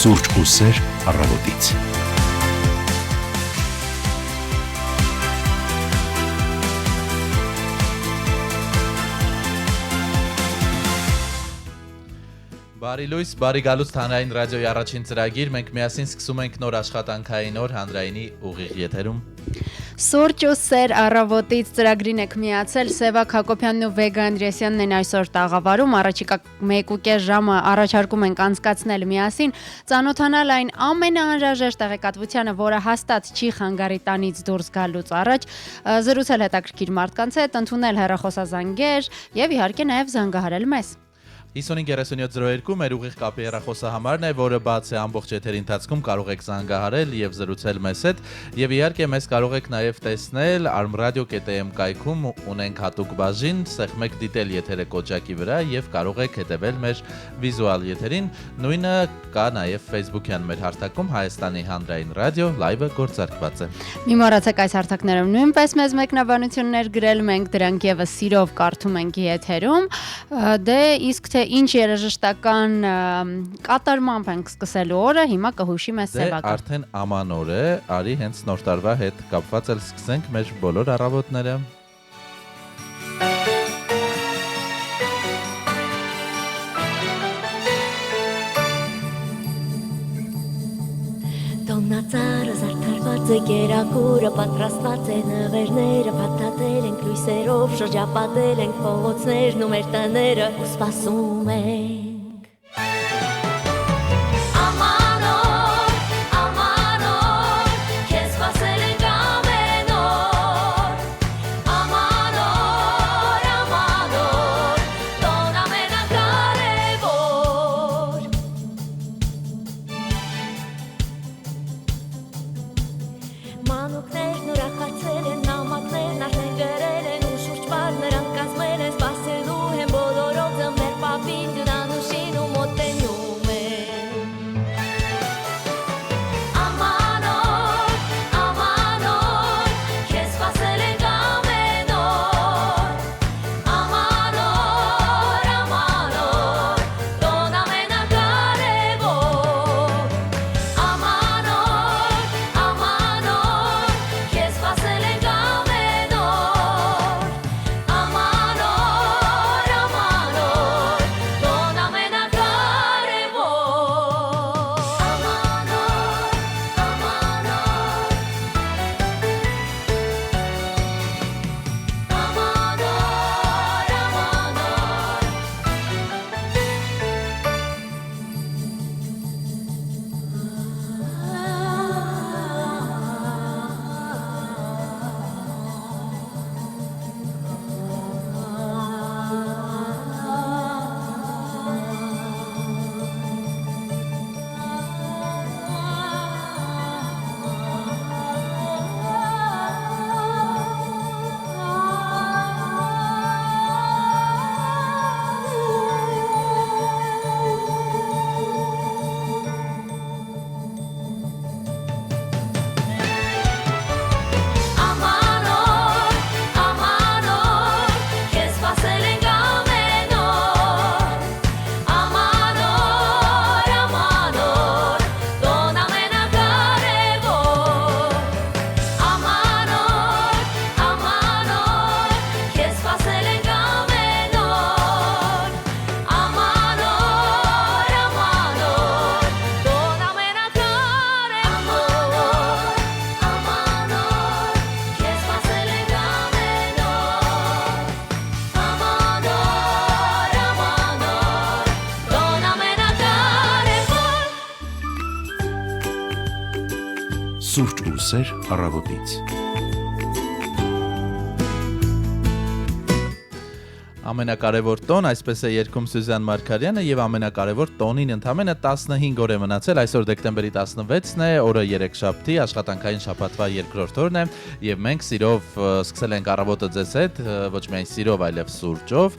Սուրճ ու սեր առավոտից։ Բարի լույս, բարի գալուց հանրային ռադիոյի առաջին ծրագիր, մենք միասին սկսում ենք նոր աշխատանքային օր հանրայինի ուղիղ եթերում։ Սուրճ ու սեր առավոտից ծրագրին եք միացել, Սևակ Հակոբյանն ու Վեգա Անդրեասյանն են այսօր տաղավարում, առաջիկա 1.5 ժամը առաջարկում ենք անցկացնել միասին, ծանոթանալ այն ամենաանհրաժեշտ տեղեկատվությանը, որը հաստատ չի խանգարի տանից դուրս գալուց առաջ, զրուցել հետաքրքիր մարդկանց հետ, ընդունել հեռախոսազանգեր եւ իհարկե նաեւ զանգահարել մեզ։ 553702 մեր ուղիղ կապի հեռախոսահամարն է, որը բաց է ամբողջ եթերի ընթացքում, կարող եք զանգահարել եւ զրուցել մեզ հետ, եւ իհարկե մեզ կարող եք նաեւ տեսնել armradio.am կայքում, ունենք հատուկ բաժին, սեղմեք դիտել եթերը կոճակի վրա եւ կարող եք հետեւել մեր վիզուալ եթերին, նույնը կա նաեւ Facebook-յան մեր հարթակում Հայաստանի հանրային ռադիո լայվը գործարկված է։ Մի մոռացեք այս հարթակներում նույնպես մեզ մեկնաբանություններ գրել, մենք դրանք եւս սիրով կարդում ենք եթերում, դե իսկ թե ինչ երաժշտական կատարմամբ ենք սկսելու օրը, հիմա կհուշի մեզ Սևակը։ Դե արդեն աման օր է, արի հենց նոր տարվա հետ կապված էլ սկսենք մեր բոլոր առավոտները։ Տոնածառը զարդարված է կերակուրը, պատրաստված է նվերները, փաթաթել ենք լույսերով, շրջապատել ենք փողոցներն ու մեր տները ու սպասում ենք։ Սուրճ ու սեր առավոտից։ Ամենակարևոր տոն, այսպես է երգում Սյուզան Մարգարյանը եւ ամենակարևոր տոնին ընդամենը 15 օր է մնացել, այսօր դեկտեմբերի 16-ն է, օրը երեքշաբթի, աշխատանքային շաբաթվա երկրորդ օրն է եւ մենք սիրով սկսել ենք առավոտը ձեզ հետ, ոչ միայն սիրով, այլև սուրճով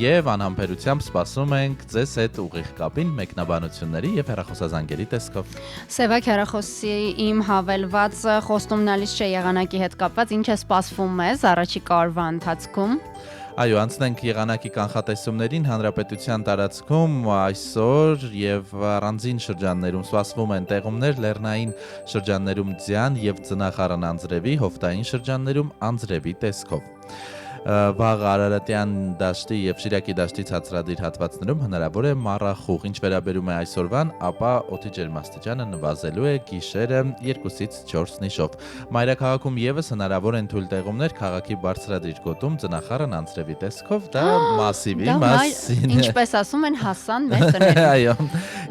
եւ անհամբերությամբ սպասում ենք ձեզ հետ ուղիղ կապին, մեկնաբանությունների եւ հեռախոսազանգերի տեսքով։ Սևակ հեռախոսի իմ հավելված խոստումնալից չէ եղանակի հետ կապված, ինչ է սպասվում մեզ առաջիկա օրվա ընթացքում։ Այո, անցնենք եղանակի կանխատեսումներին հանրապետության տարածքում այսօր եւ առանձին շրջաններում սպասվում են տեղումներ լեռնային շրջաններում ձյան եւ ձնախառն անձրևի, հովտային շրջաններում անձրևի տեսքով։ Վաղ Արարատյան դաշտի եւ Շիրակի դաշտի ցածրադիր հատվածներում հնարավոր է մառախուղ։ Ինչ վերաբերում է այսօրվան, ապա օդի ջերմաստիճանը նվազելու է գիշերը 2-ից 4 նիշով։ Մայրաքաղաքում եւս հնարավոր են թույլ տեղումներ քաղաքի բարձրադիր գոտում ձնախառն անձրևի տեսքով, դա մասիվի մասին։ Ինչպես ասում են, հասան մեր տները։ Այո։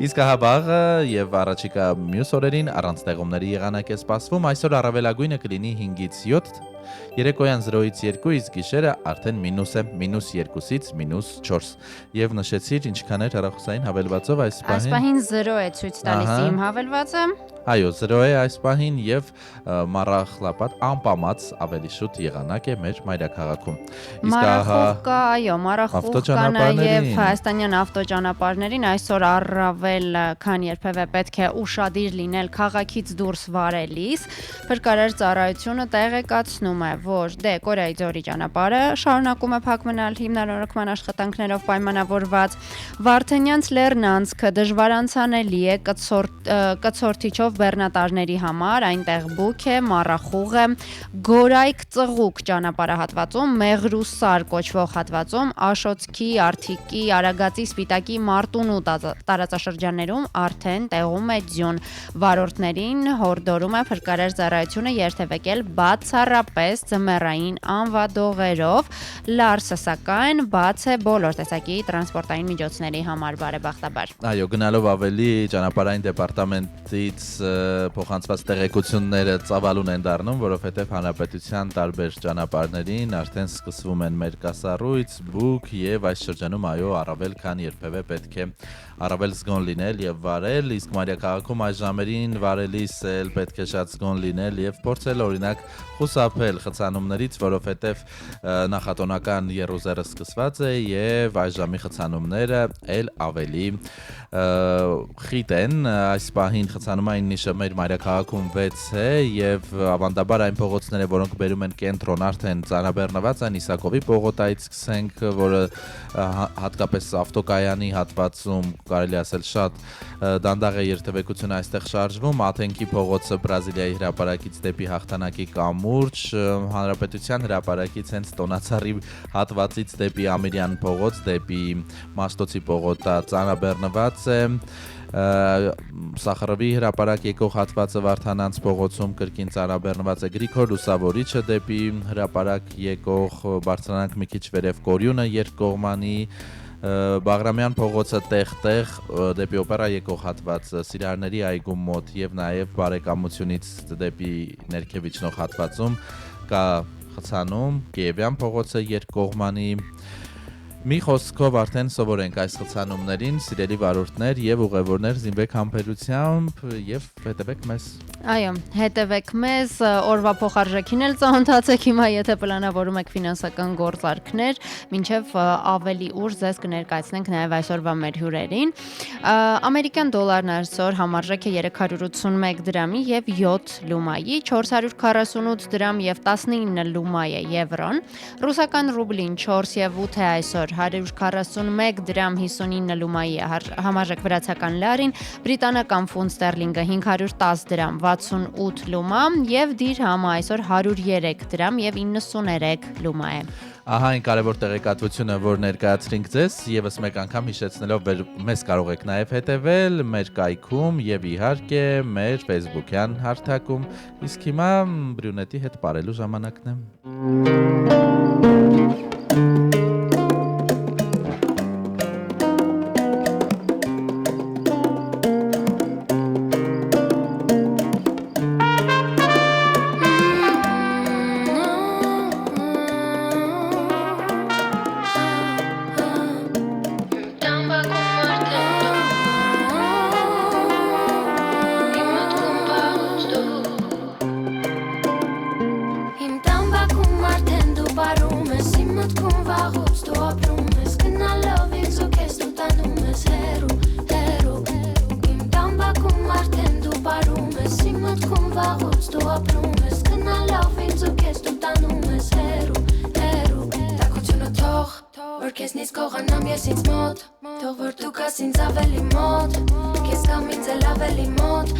Իսկ հաբաղը եւ առաջիկա մյուս օրերին առանց տեղումների եղանակ է սպասվում։ Այսօր առավելագույնը կլինի 5-ից 7, երեկոյան 0-ից 2, իսկ գիշերը արդեն մինուս է, -2-ից -4։ Եվ նշեցիր ինչքան էր հեռախոսային հավելվածով այս պահին։ Այս պահին 0 է ցույց տալիս իմ հավելվածը։ Այո, 0 է այս պահին եւ մառախլապատ անպամած ավելի շուտ եղանակ է մեր մայրաքաղաքում։ Մառախուղ կա, այո, մառախուղ կա նաեւ հայաստանյան ավտոճանապարհներին այսօր առավել քան երբևէ պետք է ուշադիր լինել քաղաքից դուրս վարելիս։ Փրկարար ծառայությունը տեղեկացնում է, որ Կորեայի ձորի ճանապարհը շարունակում է փակ մնալ հիմնարարական աշխատանքներով պայմանավորված։ Վարդենյանց լեռն անցքը դժվարանցանելի է կցորդիչով բեռնատարների համար, այնտեղ բուք է, մառախուղ է, Գորայք ծղուկ ճանապարհահատվածում, Մեղրուսար կոչվող հատվածում, Աշոցքի, Արթիկի, Արագածի, Սպիտակի, Մարտունու տարածաշրջաններում արդեն տեղում է ձյուն։ Վարորդներին հորդորում է փրկարար ծառայությունը երթևեկել բացառապես ձմեռային անվադողերով, Լարսը սակայն բաց է բոլոր տեսակի տրանսպորտային միջոցների համար բարեբախտաբար։ Այո, գնալով ավելի ճանապարհային դեպարտամենտից փոխանցված տեղեկությունները ծավալուն են դառնում, որովհետև հանրապետության տարբեր ճանապարհներին արդեն սկսվում են մերկասառույց, բուք եւ այս շրջանում այո, առավել քան երբևէ պետք է առավել զգոն լինել եւ վարել, իսկ Մայրաքաղաքում այս ժամերին վարելիս էլ պետք է շատ զգոն լինել եւ փորձել օրինակ խուսափել խցանումներից, որովհետև նախատոնական եռուզեռը սկսված է եւ այս ժամի խցանումները էլ ավելի խիտ են։ Այս պահին խցանումային նիշը մեր մայրաքաղաքում 6 է եւ ավանդաբար այն փողոցները, որոնք բերում են կենտրոն, արդեն ծանրաբեռնված են Իսակովի պողոտայից սկսենք, որը հատկապես ավտոկայանի հատվածում կարելի ասել շատ դանդաղ է երթևեկությունը այստեղ շարժվում, Աթենքի փողոցը Բրազիլիայի հրապարակից դեպի Հաղթանակի կամուրջ, Հանրապետության հրապարակից հենց Տոնացարի հատվածից դեպի Ամիրյան փողոց, դեպի Մաշտոցի պողոտա ծանրաբեռնված է, Սախարովի հրապարակ եկող հատվածը Վարդանանց փողոցում կրկին ծանրաբեռնված է, Գրիգոր Լուսավորիչը դեպի հրապարակ եկող բարձրանանք մի քիչ վերև Կորյունը երկկողմանի, Բաղրամյան փողոցը տեղ-տեղ դեպի օպերա եկող հատված Սիրահարների այգու մոտ եւ նաեւ բարեկամությունից դեպի ներքև իջնող հատվածում կա խցանում, Կիևյան փողոցը երկկողմանի։ Մի խոսքով արդեն սովորենք այս խցանումներին, սիրելի վարորդներ եւ ուղևորներ, զինվեք համբերությամբ եւ հետևեք մեզ։ Այո, հետևեք մեզ, օրվա փոխարժեքին էլ ծանոթացեք հիմա, եթե պլանավորում եք ֆինանսական գործարքներ, մինչև ավելի ուշ ձեզ կներկայացնենք նաև այսօրվա մեր հյուրերին։ Ամերիկյան դոլարն այսօր համարժեք է 381 դրամի եւ 7 լումայի, 448 դրամ եւ 19 լումայ է եվրոն, ռուսական ռուբլին 4 եւ 8 է այսօր 141 դրամ 59 լումայի է համարժեք վրացական լարին, բրիտանական ֆունտ ստերլինգը 510 դրամ 68 լումա եւ դիրհամը այսօր 103 դրամ եւ 93 լումա է։ Ահա այն կարևոր տեղեկատվությունը, որ ներկայացրինք ձեզ, եւս մեկ անգամ հիշեցնելով, մեզ կարող եք նաեւ հետևել մեր կայքում եւ իհարկե մեր Facebook-յան հարթակում։ Իսկ հիմա Բրյունետի հետ ապրելու ժամանակն է։ մտքում վաղուց դու ապրում ես գնալով ինձ ու քեզ դու տանում ես հեռու իմ տան բակում արդեն դու պարում ես իմ մտքում վաղուց դու ապրում ես գնալով ինձ ու քեզ դու տանում ես հեռու տաքությունը թող որ քեզնից կողանամ ես ինձ մոտ թող որ դու գաս ինձ ավելի մոտ քեզ կամ ինձ էլ ավելի մոտ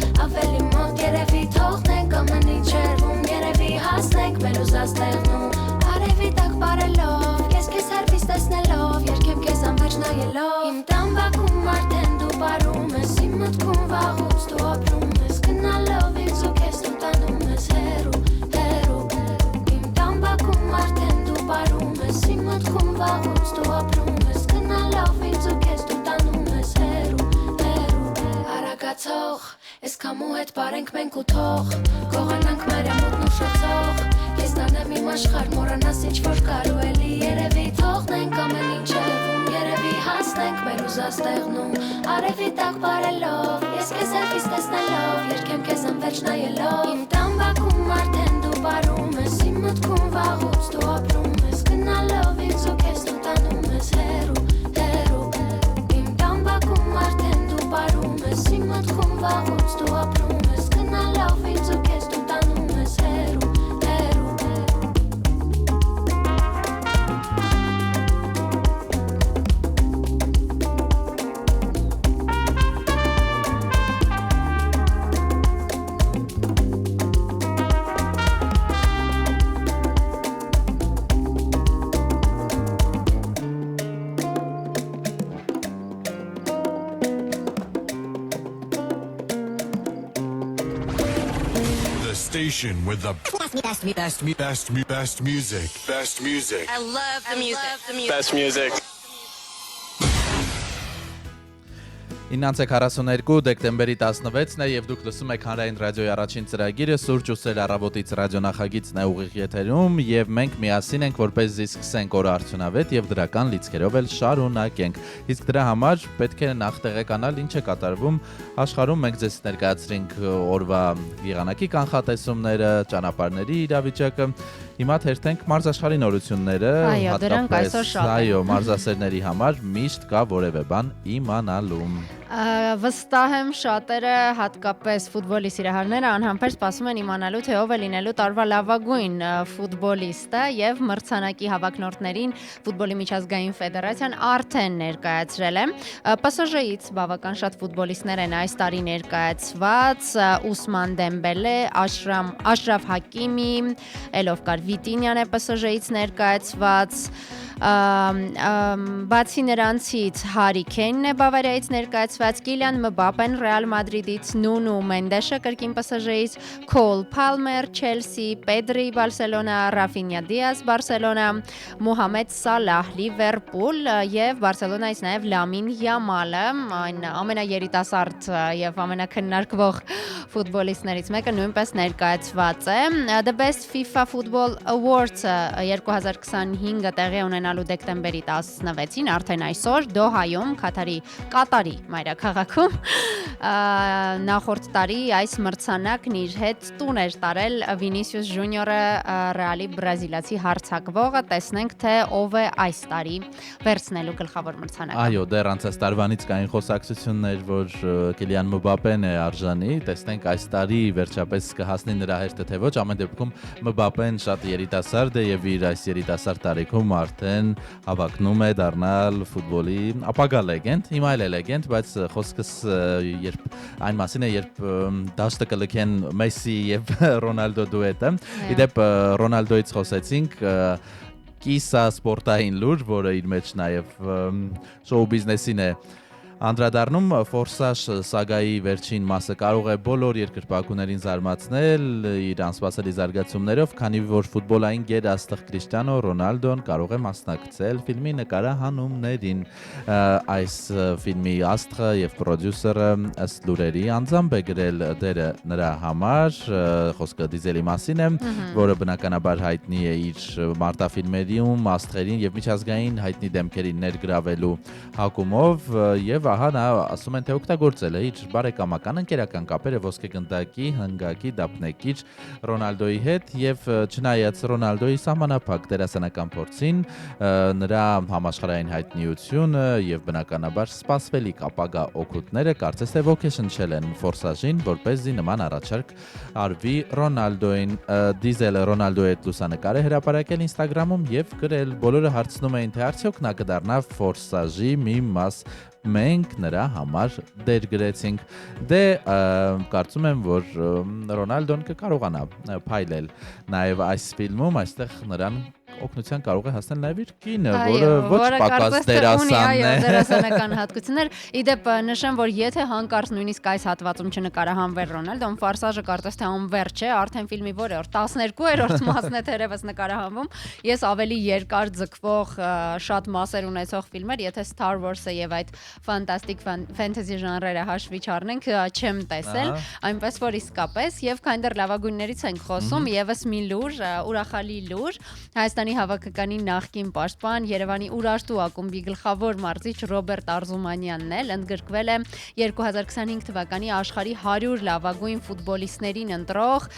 երևի թողնենք ամեն ինչ երվում երևի հասնենք մեր ուզած տեղնում արևի տակ բարելով քեզ հերվից տեսնելով երգեմ քեզ անվերջ նայելով իմ տան բակում արդեն դու պարում ես իմ մտքում վաղուց դու ապրում ես գնալով ինձ ու քեզ դու տանում ես հեռու իմ տան բակում արդեն դու պարում ես իմ մտքում վաղուց դու ապրում ես գնալով ինձ ու քեզ դու տանում ես հեռու արագացող Ես կամու հետ բարենք մենք ու թող Կողանանք մայրամուտն ու շոցող Ես տանեմ իմ աշխար մորանաս ինչ որ կարու էլի Երևի թողնենք ամեն ինչ երվում Երևի հասնենք մեր ուզած տեղնում Արևի տակ բարելով Ես քեզ հերվից տեսնելով Երգեմ քեզ անվերջ նայելով Իմ տան բակում արդեն դու պարում ես Իմ մտքում վաղուց դու ապրում ես Գնալով ինձ ու քեզ դու տանում ես հեռու Իմ տան բակում արդեն դու պարում ես Իմ մտքում վաղուց դու ապրում ես Գնալով ինձ ու քեզ դու տանում ես հեռու Station with the best music. Best music. I love the music. Best music. 9:42 դեկտեմբերի 16-ն է եւ դուք լսում եք Հանրային ռադիոյի առաջին ծրագիրը Սուրճ ու սեր առավոտից ռադիոնախագիծն է ուղիղ եթերում եւ մենք միասին ենք որպեսզի սկսենք օրը արդյունավետ եւ դրական լիցքերով էլ շարունակենք։ Իսկ դրա համար պետք է նախ տեղեկանալ ինչ է կատարվում աշխարհում։ Մենք ձեզ ներկայացրինք օրվա եղանակի կանխատեսումները, ճանապարհների իրավիճակը։ Հիմա թերթենք մարզաշխարհի նորությունները, մարզասերների համար միշտ կա որևէ բան իմանալու։ Վստահ եմ շատերը հատկապես ֆուտբոլի սիրահարները անհամբեր սպասում են իմանալու թե ով է լինելու տարվա լավագույն ֆուտբոլիստը եւ մրցանակի հավակնորդներին ֆուտբոլի միջազգային ֆեդերացիան արդեն ներկայացրել է։ ՊՍԺ-ից բավական շատ ֆուտբոլիստներ են այս տարի ներկայացված՝ Ուսման Դեմբելե, Աշրաֆ Հակիմի, Էլովկար Վիտինյան է ՊՍԺ-ից ներկայացված։ Բացի նրանցից Հարի Քեյնն է Բավարիայից ներկայացված, Կիլիան Մբապեն Ռեալ Մադրիդից, Նունու Մենդեշը կրկին ՊՍԺ-ից, Քոլ Փալմեր Չելսի, Պեդրի Բարսելոնա, Ռաֆինյա Դիազ Բարսելոնա, Մուհամեդ Սալահ Լիվերպուլ եւ Բարսելոնայից նաեւ Լամին Յամալը, այն ամենաերիտասարդ եւ ամենակննարկվող ֆուտբոլիստներից մեկը նույնպես ներկայացված է։ The Best FIFA Football Awards-ը 2025-ը տեղի ունենալու դեկտեմբերի 16-ին արդեն այսօր Դոհայում, Կատարի մայրաքաղաքում նախորդ տարի այս մրցանակն իր հետ տուն էր տարել Վինիսիուս Ժունիորը Ռեալի բրազիլացի հարձակվողը, տեսնենք թե ով է այս տարի վերցնելու գլխավոր մրցանակը։ Այո, դեռ անցած տարվանից կային խոսակցություններ, որ Կիլիան Մբապեն է արժանի, տեսնենք այս տարի վերջապես կհասնի նրա հերթը թե ոչ, ամեն դեպքում Մբապեն շատ երիտասարդ է եւ իր այս երիտասարդ տարիքում արդեն հավակնում է դառնալ ֆուտբոլի ապագա լեգենդ, հիմա էլ է լեգենդ, բայց խոսքս այն մասին է, երբ դաշտը կլքեն Մեսսի եւ Ռոնալդո դուետը։ Իդեպ Ռոնալդոից խոսեցինք, կիսա սպորտային լուր, որը իր մեջ նաեւ շոու բիզնեսին է անդրադառնում, Ֆորսաժ սագայի վերջին մասը կարող է բոլոր երկրպագուներին զարմացնել իր անսպասելի զարգացումներով, քանի որ ֆուտբոլային գերաստղ Կրիշտիանո Ռոնալդոն կարող է մասնակցել ֆիլմի նկարահանումներին։ Այս ֆիլմի աստղը եւ պրոդյուսերը ըստ լուրերի անձամբ է գրել դերը նրա համար, խոսքը Դիզելի մասին է, որը բնականաբար հայտնի է իր մարտաֆիլմերում աստղերին եւ միջազգային հայտնի դեմքերին ներգրավելու հակումով եւ եւ ահա նա ասում են թե օգտագործել է իր բարեկամական ընկերական կապերը ոսկեգնդակի, հնգակի, դափնեկիչ Ռոնալդոյի հետ եւ չնայած Ռոնալդոյի սահմանափակ դերասանական փորձին, նրա համաշխարհային հայտնիությունը եւ բնականաբար սպասվելիք ապագա օգուտները կարծես թե ոգեշնչել են ֆորսաժին, որպեսզի նման առաջարկ արվի Ռոնալդոյին։ Դիզելը Ռոնալդոյի հետ լուսանկար է հրապարակել Instagram-ում եւ գրել. բոլորը հարցնում էին թե արդյոք նա կդառնա ֆորսաժի մի մաս, մենք նրա համար դեր գրեցինք։ Դե կարծում եմ, որ Ռոնալդոն կկարողանա փայլել նաև այս ֆիլմում, այստեղ նրան օգնության կարող է հասնել նաև իր կինը, որը ոչ պակաս դերասանն է։ Դերասանական հատկություններ։ Իդեպ նշեմ, որ եթե հանկարծ նույնիսկ այս հատվածում չնկարահանվեր Ռոնալդոն, ֆորսաժը կարծես թե անվերջ է, արդեն ֆիլմի որը 12-րդ մասն է թերևս նկարահանվում։ Ես ավելի երկար ձգվող, շատ մասեր ունեցող ֆիլմեր, եթե Star Wars-ը եւ այդ ֆանտաստիկ ֆենթեզի ժանրերը հաշվի չառնենք, չեմ տեսել, այնպես որ իսկապես եւ քայնդեր լավագույններից ենք խոսում, եւս մի լուր, ուրախալի լուր, Հայաստանի հավաքականի նախկին պաշտպան, Երևանի Ուրարտու ակումբի գլխավոր մարզիչ Ռոբերտ Արզումանյանն էլ ընդգրկվել է 2025 թվականի աշխարհի 100 լավագույն ֆուտբոլիստներին ընտրող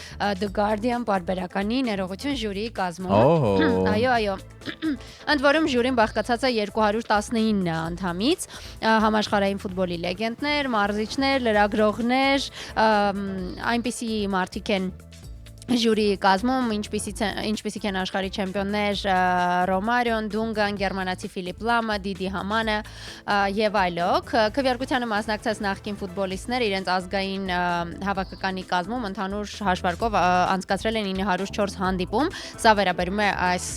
The Guardian պարբերականի ներողություն ժյուրիի կազմում։ Այո։ Ընդ որում ժյուրին բաղկացած է 219 անդամից, համաշխարհային ֆուտբոլի լեգենդներ, մարզիչներ, լրագրողներ, այնպիսի մարդիկ են ժյուրիի կազմում, ինչպիսիք են աշխարհի չեմպիոններ Ռոմարիոն, Դունգան, գերմանացի Ֆիլիպ Լամը, Դիդի Համանը եւ այլոք։ Քվեարկությանը մասնակցած նախկին ֆուտբոլիստները իրենց ազգային հավաքականի կազմում ընդհանուր հաշվարկով անցկացրել են 904 հանդիպում։ Սա վերաբերում է այս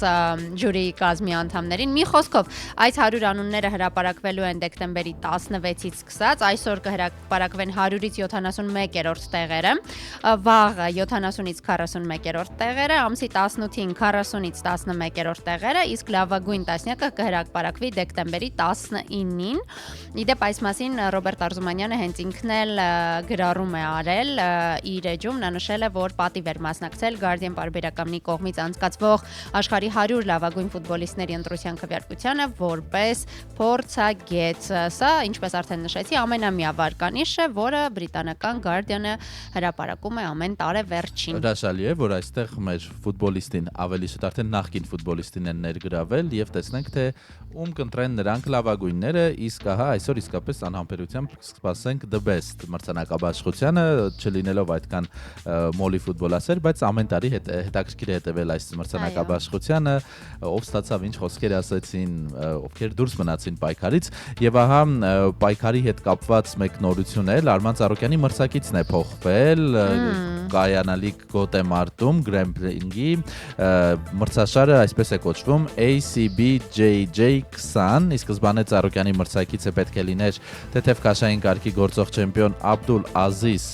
ժյուրիի կազմի անդամներին։ Մի խոսքով, այս 100 անունները հրապարակվելու են դեկտեմբերի 16-ից սկսած, այսօր կհրապարակվեն 100-ից 71-րդ տեղերը, վաղը 70-ից 41-րդ տեղերը, ամսի 18-ին 40-ից 11-րդ տեղերը, իսկ լավագույն տասնյակը կհրապարակվի դեկտեմբերի 19-ին։ Իդեպ այս մասին Ռոբերտ Արզումանյանը հենց ինքն էլ գրառում է արել իր էջում, նա նշել է, որ պատիվ էր մասնակցել Guardian պարբերակամնի կողմից անցկացվող աշխարհի 100 լավագույն ֆուտբոլիստների ընտրության քվեարկությանը որպես փորձագետ։ Սա, ինչպես արդեն նշեցի, ամենամյա վարկանիշ է, որը բրիտանական Guardian-ը հրապարակում է ամեն տարեվերջին։ Հրաշալի է, որ այստեղ մեր ֆուտբոլիստին ավելի շուտ արդեն նախկին ֆուտբոլիստին են ներգրավել եւ տեսնենք թե ում կընտրեն նրանք լավագույնները, իսկ ահա այսօր իսկապես անհամբերությամբ կսպասենք the best մրցանակաբաշխությանը, չլինելով այդքան մոլի ֆուտբոլասեր, բայց ամեն տարի հետաքրքիր է հետևել այս մրցանակաբաշխությանը, ով ստացավ ինչ խոսքեր ասեցին, ովքեր դուրս մնացին պայքարից եւ ահա պայքարի հետ կապված մեկ նորություն է, Արման Ծառուկյանի մրցակիցն է փոխվել կայանալիք գոտեմարտում գրեմպլինգի մրցաշարը այսպես է կոչվում ACBJJ20, ի սկզբանե Ծառուկյանի մրցակիցը պետք է լիներ թեթև քաշային կարգի գործող չեմպիոն Աբդուլ-Ազիզ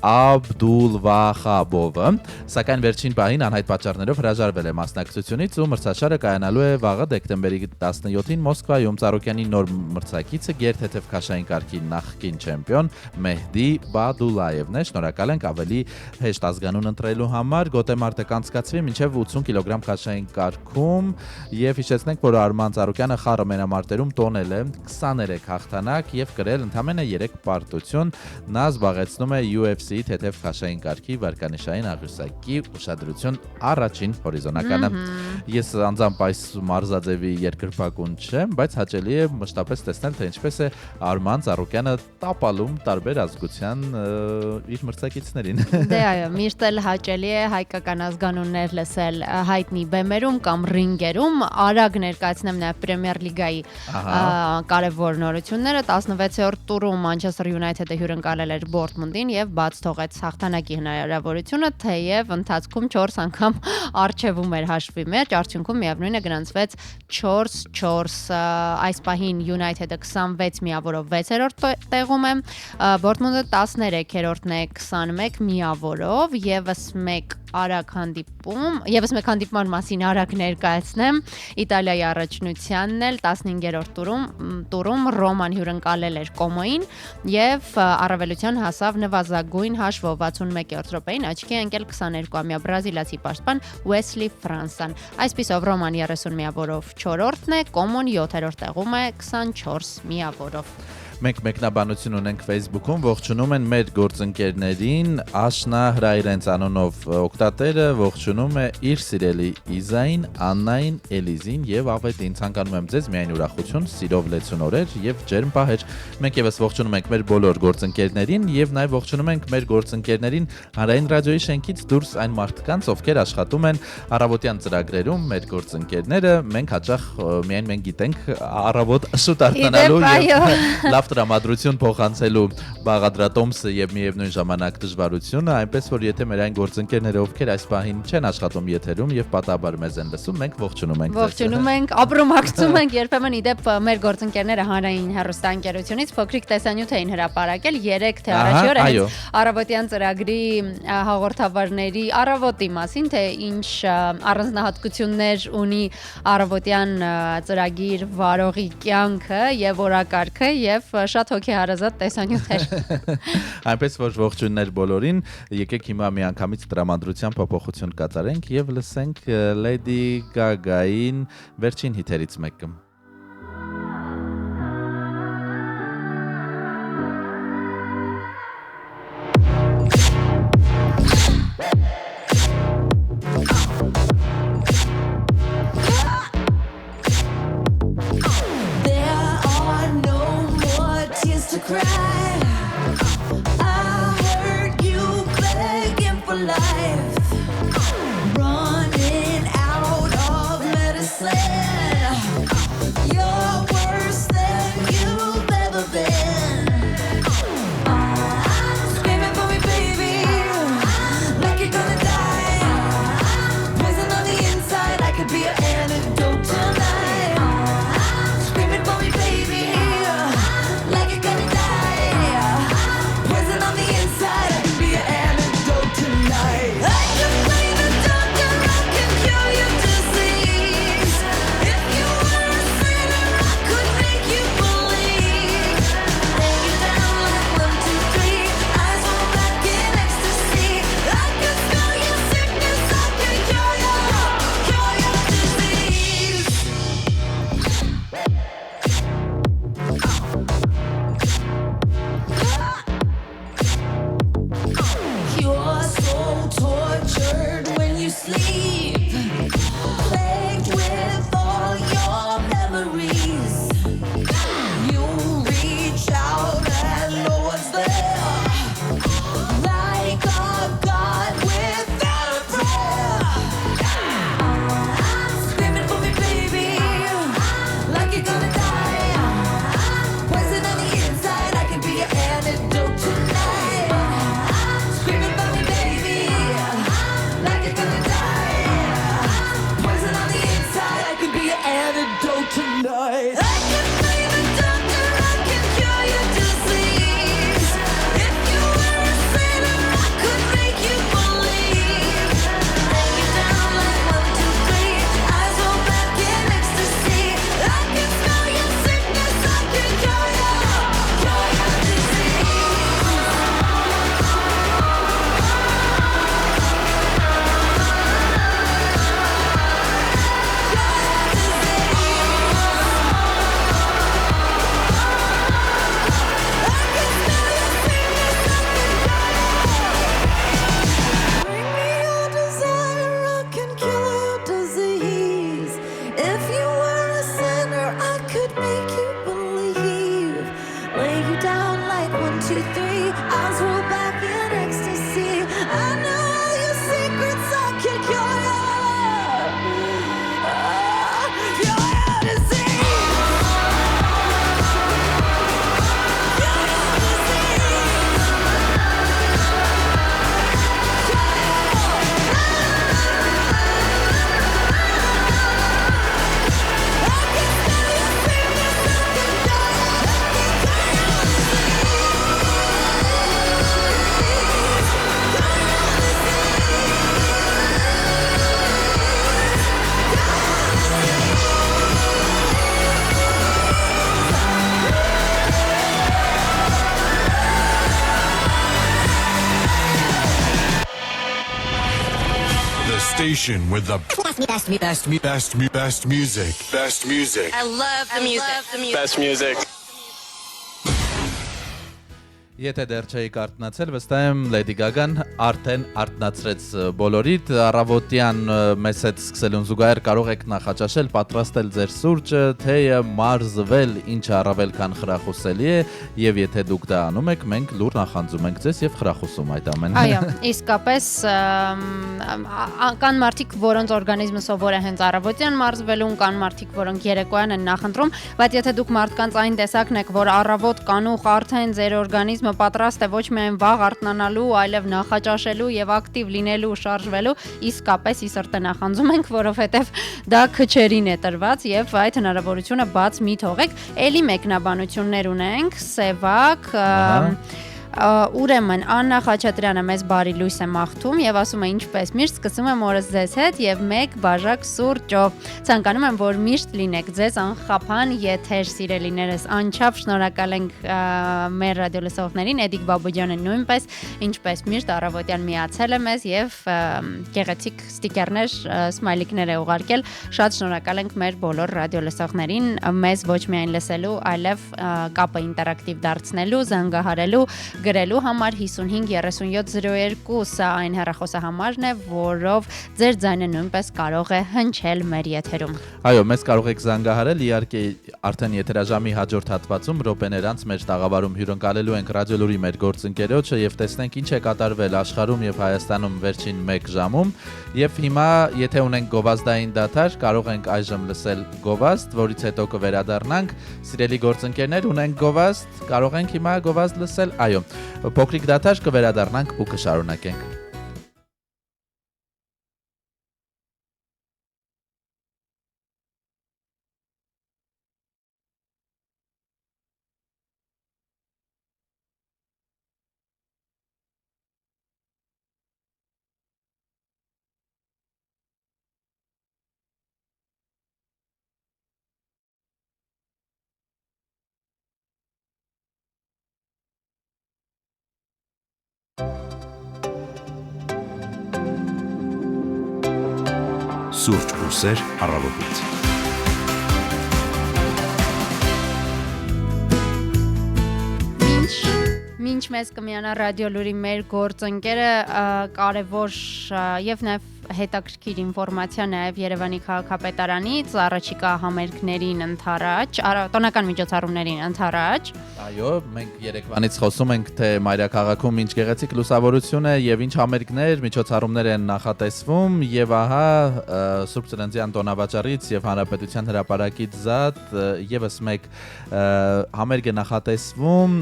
Աբդուլվախաբովը, սակայն վերջին պահին անհայտ պատճառներով հրաժարվել է մասնակցությունից ու մրցաշարը կայանալու է վաղը դեկտեմբերի 17-ին Մոսկվայում։ Ծառուկյանի նոր մրցակիցը գերթեթև քաշային կարգի նախկին չեմպիոն Մեհդի Բադուլաևն է։ Շնորհակալ ենք ավելի հեշտ ազգանուն ընտրելու համար։ Գոտեմարտը կանցկացվի մինչև 80 կիլոգրամ քաշային կարգում եւ հիշեցնենք, որ Արման Ծառուկյանը խառը մենամարտերում տոնել է 23 հաղթանակ եւ կրել ընդամենը 3 պարտություն։ Նա զբաղեցնում է UFC թեթև քաշային կարգի վարկանիշային աղյուսակի ուշադրություն առաջին հորիզոնականը։ Ես անձամբ այս մարզաձևի երկրպագուն չեմ, բայց հաճելի է մշտապես տեսնել, թե ինչպես է Արման Ծառուկյանը տապալում տարբեր ազգության իր մրցակիցներին։ Դե այո, միշտ էլ հաճելի է հայկական ազգանուններ լսել հայտնի բեմերում կամ ռինգերում։ Արագ ներկայացնեմ նաև Պրեմիեր լիգայի կարևոր նորությունները։ 16-րդ տուրում Manchester United-ը հյուրընկալել էր Dortmund-ին եւ բաց թողեց հաղթանակի հնարավորությունը, թեև ընթացքում 4 անգամ արչեվում էր հաշվի մեջ, արդյունքում միևնույնն է գրանցվեց 4-4։ Այս պահին United-ը 26 միավորով 6-րդ տեղում է, Dortmund-ը 13-րդն է 21 միավորով, եւս մեկ հանդիպման մասին արագ ներկայացնեմ։ Իտալիայի առաջնությանն էլ 15-րդ տուրում Ռոման հյուրընկալել էր Կոմոին եւ առավելության հասավ նվազագույն հաշվով 61-րդ րոպեին աչքի ընկել 22-ամյա բրազիլացի պաշտպան Ուեսլի Ֆրանսան։ Այսպիսով Ռոման 30 միավորով 4-րդն է, Կոմոն 7-րդ տեղում է 24 միավորով։ Մենք մեկնաբանություն ունենք Facebook-ում, ողջունում են մեր գործընկերներին, Աշնա Հրայրենց անունով օգտատերը ողջունում է իր սիրելի Իզային, Աննային, Էլիզին եւ Ավետին։ Ցանկանում եմ ձեզ միայն ուրախություն, սիրով լեցուն օրեր եւ ջերմ պահեր։ Մենք եւս ողջունում ենք մեր բոլոր գործընկերներին եւ նաեւ ողջունում ենք մեր գործընկերներին Հանրային ռադիոյի շենքից դուրս այն մարդկանց, ովքեր աշխատում են առավոտյան ծրագրերում, մեր գործընկերները, մենք հաճախ միայն մենք գիտենք առավոտ շուտ արտանալու եւ լավ տրամադրություն փոխանցելու բաղադրատոմսը եւ միևնույն ժամանակ դժվարությունը, այնպես որ եթե մեր այն գործընկերները, ովքեր այս պահին չեն աշխատում եթերում եւ պատահաբար մեզ են լսում, մենք ողջունում ենք ձեզ։ Ողջունում ենք, ապրոմակցում ենք, երբեմն իդեպ մեր գործընկերները Հանրային հեռուստաընկերությունից փոքրիկ տեսանյութ էին հրապարակել 3 թե առաջի օրը առավոտյան ծրագրի հաղորդավարների առավոտի մասին, թե ինչ առանձնահատկություններ ունի առավոտյան ծրագիր վարողի կյանքը եւ օրակարգը եւ շատ հոգեհարազատ տեսանյութեր։ Այնպես որ ողջույններ բոլորին, եկեք հիմա միանգամից տրամադրության փոփոխություն կատարենք եւ լսենք Lady Gaga-ին վերջին հիթերից մեկը։ Station with the best music. Best music. I love the music. Best music. Եթե դեռ չէիք արթնացել, վստահ եմ Lady Gaga-ն արդեն արթնացրեց բոլորիդ, առավոտյան մեզ հետ սկսելուն զուգահեռ կարող եք նախաճաշել, պատրաստել ձեր սուրճը, թեյը, մարզվել, ինչը առավել քան խրախուսելի է, եւ եթե դուք դա անում եք, մենք լուր նախանձում ենք ձեզ եւ խրախուսում այդ ամենը։ Այո, իսկապես կան մարդիկ, որոնց օրգանիզմը սովոր է հենց առավոտյան մարզվելուն, կան մարդիկ, որոնք երեկոյան են նախընտրում, բայց եթե դուք մարդկանց այն տեսակն եք, որ առավոտ կանուխ արդեն ձեր օրգանիզմը պատրաստ է ոչ միայն վաղ արթնանալու, այլև նախաճաշելու եւ ակտիվ լինելու, շարժվելու, իսկապես ի սրտե նախանձում ենք, որովհետեւ դա քչերին է տրված եւ այդ հնարավորությունը բաց մի թողեք։ Էլի մեկնաբանություններ ունենք, Սևակ, ուրեմն Աննա Խաչատրյանը մեզ բարի լույս է մաղթում եւ ասում է ինչպես միշտ սկսում եմ օրս ձեզ հետ եւ մեկ բաժակ սուրճով։ Ցանկանում եմ, որ միշտ լինեք ձեզ անխափան եթեր, սիրելիներս, անչափ շնորհակալ ենք մեր ռադիոլսողներին, Էդիկ Բաբուջյանը նույնպես, ինչպես միշտ առավոտյան միացել է մեզ եւ գեղեցիկ ստիկերներ, սմայլիկներ է ուղարկել։ Շատ շնորհակալ ենք մեր բոլոր ռադիոլսողներին, մեզ ոչ միայն լսելու, այլև կապը ինտերակտիվ դարձնելու, զանգահարելու, գրելու համար 553702 սա այն հեռախոսահամարն է, որով ձեր ձայնը նույնպես կարող է հնչել մեր եթերում։ Այո, մեզ կարող եք զանգահարել, իհարկե արդեն եթերաժամի հաջորդ հատվածում րոպեներ անց մեր տաղավարում հյուրընկալելու ենք ռադիոլուրի մեր գործընկերոջը եւ տեսնենք ինչ է կատարվել աշխարհում եւ Հայաստանում վերջին 1 ժամում եւ հիմա եթե ունենք գովազդային դաթար, կարող ենք այժմ լսել գովազդ, որից հետո կվերադառնանք։ Սիրելի գործընկերներ, ունենք գովազդ, կարող ենք հիմա գովազդ լսել։ Այո, փոքրիկ դաթար կվերադառնանք ու կշարունակենք։ Սուրճ ու սեր առավոտից։ Մինչ մեզ կմիանա ռադիոլուրի մեր գործընկերը, կարևոր եւ նաեւ հետաքրքիր ինֆորմացիա նաև Երևանի քաղաքապետարանից առաջիկա համերգներին ընթരാճ, տոնական միջոցառումներին ընթരാճ։ Այո, մենք Երևանից խոսում ենք, թե մայրաքաղաքում ինչ գեղեցիկ լուսավորություն է եւ ինչ համերգներ, միջոցառումներ են նախատեսվում եւ ահա Սուրբ Ծննդյան տոնավաճառից եւ Հանրապետության հրապարակից զատ եւս մեկ համերգ է նախատեսվում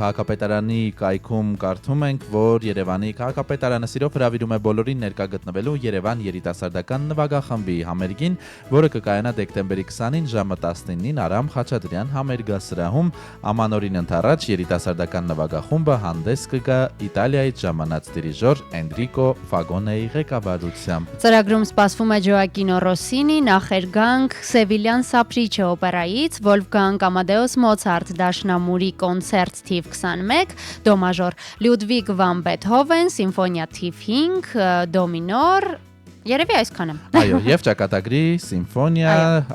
քաղաքապետարանի կայքում կարդում ենք, որ Երևանի քաղաքապետարանը սիրով հրավիրում է բոլորին ներկա գտնվելու Երևան երիտասարդական նվագախմբի համերգին, որը կկայանա դեկտեմբերի 20-ին ժամը 19-ին Արամ Խաչատրյան համերգասրահում ամանորին ընթരാճ երիտասարդական նվագախումբը հանդես կգա Իտալիայից ժամանած դիրիժոր Էնդրիկո Ֆագոնեի ղեկավարությամբ։ Ծրագրում սպասվում է Ջոակինո Ռոսինի, նախերգանք Սևիլյան Սապրիչե օպերայից, Վոլֆգանգ Ամադեոս Մոցարտ դաշնամուրի կոնցերտ թիվ 21, դո մաժոր Լյուդվիգ վան Բեթհովեն, սիմֆոնիա թիվ 5, դո մինոր Երևի այսքանը։ Այո, եւ ճակատագրի սիմֆոնիա,